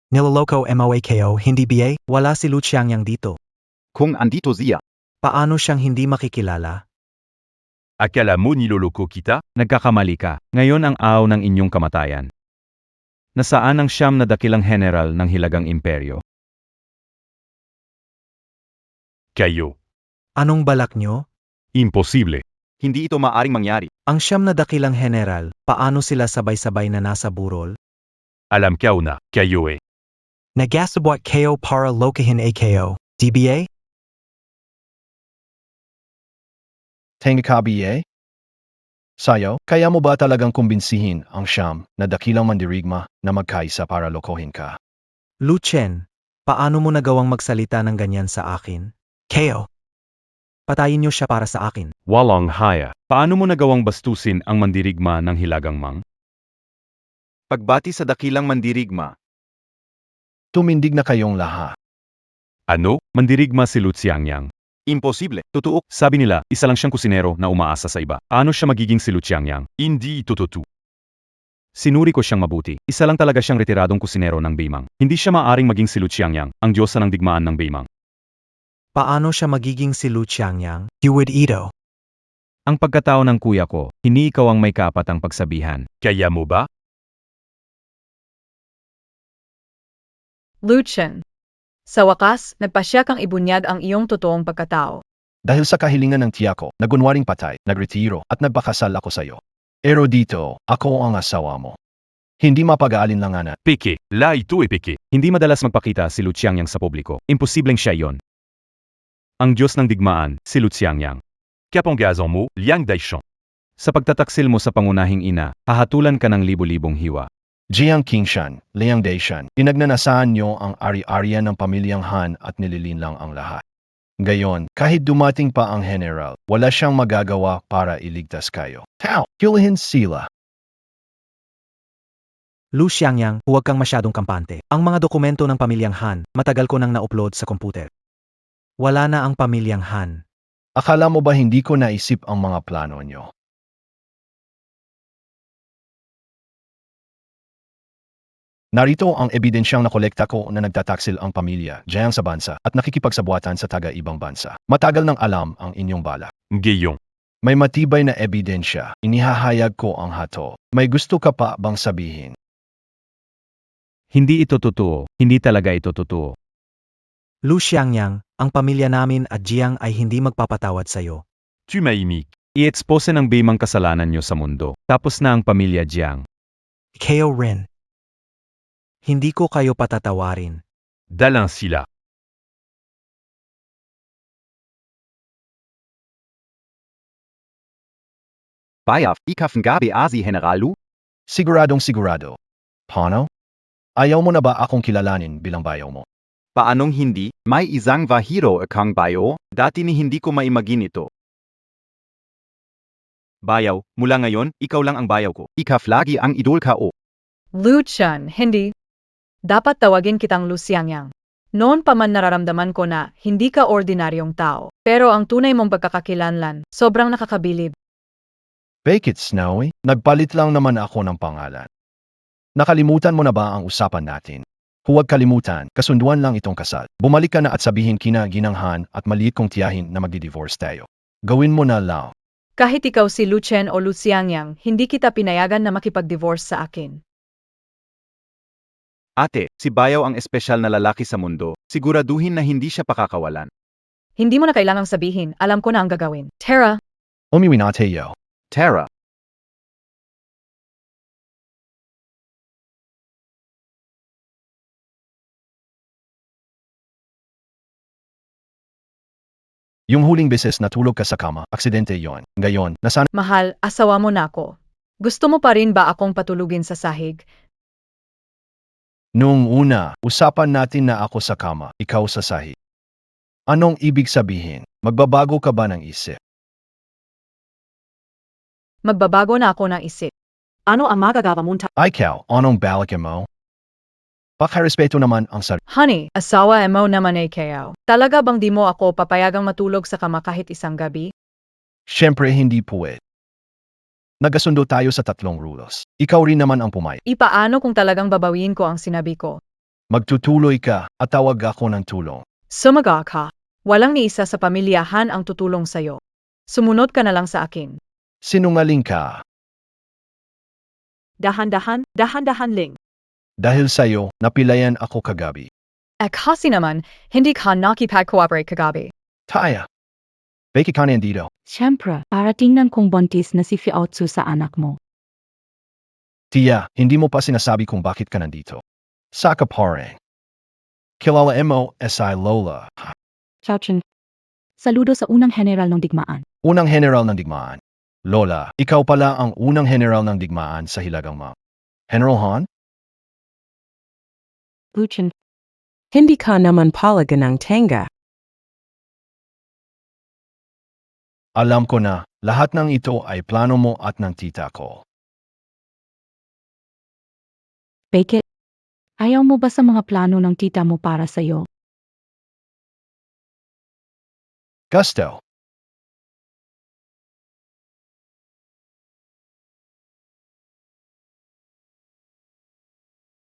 Niloloko MOAKO hindi BA? Wala si Lu Qiangyang dito. Kung andito siya. Paano siyang hindi makikilala? Akala mo niloloko kita? Nagkakamali ka. Ngayon ang araw ng inyong kamatayan. Nasaan ang siyam na dakilang general ng Hilagang Imperyo? Kayo. Anong balak nyo? Imposible. Hindi ito maaring mangyari. Ang siyam na dakilang general, paano sila sabay-sabay na nasa burol? Alam ko na, kayo eh. Nagasabot kayo para lokahin AKO, DBA? Tenga ka BA? Sayo, kaya mo ba talagang kumbinsihin ang siyam na dakilang mandirigma na magkaisa para lokohin ka? Lu Chen, paano mo nagawang magsalita ng ganyan sa akin? KO. Patayin niyo siya para sa akin. Walang haya. Paano mo nagawang bastusin ang mandirigma ng Hilagang Mang? Pagbati sa dakilang mandirigma. Tumindig na kayong lahat. Ano? Mandirigma si Lu Qiangyang. Imposible. Totoo. Sabi nila, isa lang siyang kusinero na umaasa sa iba. Paano siya magiging si Lu Qiangyang? Hindi ito totoo. Sinuri ko siyang mabuti. Isa lang talaga siyang retiradong kusinero ng Beimang. Hindi siya maaring maging si Lu Qiangyang, ang diyosa ng digmaan ng Beimang. Paano siya magiging si Lu Qiangyang? Yuwid Ito. Ang pagkatao ng kuya ko, hindi ikaw ang may kapatang pagsabihan. Kaya mo ba? Lu Chen. Sa wakas, nagpasya kang ibunyag ang iyong totoong pagkatao. Dahil sa kahilingan ng tiya ko, nagunwaring patay, nagretiro at nagpakasal ako sa iyo. Pero dito, ako ang asawa mo. Hindi mapag-aalinlanganan. Peke. La ito e peke. Hindi madalas magpakita si Lu Qiangyang sa publiko. Imposibleng siya iyon. Ang Diyos ng digmaan, si Lu Qiangyang. Kapangazon mo, Liang Daishan. Sa pagtataksil mo sa pangunahing ina, hahatulan ka ng libo-libong hiwa. Jiang Qingshan, Liang Daishan, inagnanasahan niyo ang ari-arian ng pamilyang Han at nililinlang ang lahat. Gayon, kahit dumating pa ang general, wala siyang magagawa para iligtas kayo. Tao, kilhin sila. Lu Qiangyang, huwag kang masyadong kampante. Ang mga dokumento ng pamilyang Han, matagal ko nang na-upload sa komputer. Wala na ang pamilyang Han. Akala mo ba hindi ko naisip ang mga plano niyo? Narito ang ebidensyang nakolekta ko na nagtataksil ang pamilya diyan sa bansa at nakikipagsabuatan sa taga-ibang bansa. Matagal nang alam ang inyong balak. Gayong. May matibay na ebidensya. Inihahayag ko ang hato. May gusto ka pa bang sabihin? Hindi ito totoo. Hindi talaga ito totoo. Lu Qiangyang, ang pamilya namin at Jiang ay hindi magpapatawad sa'yo. Tu m'as I-expose ng Beimang kasalanan niyo sa mundo. Tapos na ang pamilya Jiang. KO Rin. Hindi ko kayo patatawarin. Dalin sila. Bayaw, ikafng gabi si General Lu? Siguradong sigurado. Paano? Ayaw mo na ba akong kilalanin bilang bayaw mo? Paanong hindi? May isang vahiro akong bayo, dati ni hindi ko maimagin ito. Bayaw, mula ngayon, ikaw lang ang bayaw ko. Ikaf lagi ang idol ka o. Luchan, hindi. Dapat tawagin kitang Luciangyang. Noon pa man nararamdaman ko na hindi ka ordinaryong tao. Pero ang tunay mong pagkakakilanlan, sobrang nakakabilib. Bakit, Snowy? Nagpalit lang naman ako ng pangalan. Nakalimutan mo na ba ang usapan natin? Huwag kalimutan, kasunduan lang itong kasal. Bumalik ka na at sabihin kina ginanghan at maliit kong tiyahin na magdi-divorce tayo. Gawin mo na lang. Kahit ikaw si Luchen o Luciangyang, hindi kita pinayagan na makipag-divorce sa akin. Ate, si Bayaw ang espesyal na lalaki sa mundo. Siguraduhin na hindi siya pakakawalan. Hindi mo na kailangang sabihin, alam ko na ang gagawin. Tara, Umiwi na tayo. Tara. Yung huling beses na tulog ka sa kama, aksidente yon. Ngayon, nasan mahal, asawa mo na ako. Gusto mo pa rin ba akong patulugin sa sahig? Noong una, usapan natin na ako sa kama, ikaw sa sahig. Anong ibig sabihin? Magbabago ka ba ng isip? Magbabago na ako ng isip. Ano ang magagawa mo? Ikaw, anong balik mo? Pakirespeto naman ang sarili. Honey, asawa mo naman kayaw. Talaga bang di mo ako papayagang matulog sa kama kahit isang gabi? Siyempre hindi puwet. Nagasundo tayo sa 3 rulos. Ikaw rin naman ang pumayag. Ipaano kung talagang babawiin ko ang sinabi ko? Magtutuloy ka at tawag ako ng tulong. Sumaga ka. Walang ni isa sa pamilyahan ang tutulong sayo. Sumunod ka na lang sa akin. Sinungaling ka. Dahan-dahan, dahan-dahan ling. Dahil sa'yo, napilayan ako kagabi. Kasi naman, hindi ka nakipag-cooperate kagabi. Taya. Bakit ka nandito? Siyempre, para tingnan kung buntis na si Fiotsu sa anak mo. Tia, hindi mo pa sinasabi kung bakit ka nandito. Saka pareng. Kilala mo, S.I. Lola. Xiaochen. Saludo sa unang general ng digmaan. Unang general ng digmaan. Lola, ikaw pala ang unang general ng digmaan sa Hilagang Mount. General Han? Luchin. Hindi ka naman pala ganang tenga. Alam ko na, lahat ng ito ay plano mo at ng tita ko. Bakit? Ayaw mo ba sa mga plano ng tita mo para sa'yo? Gusto,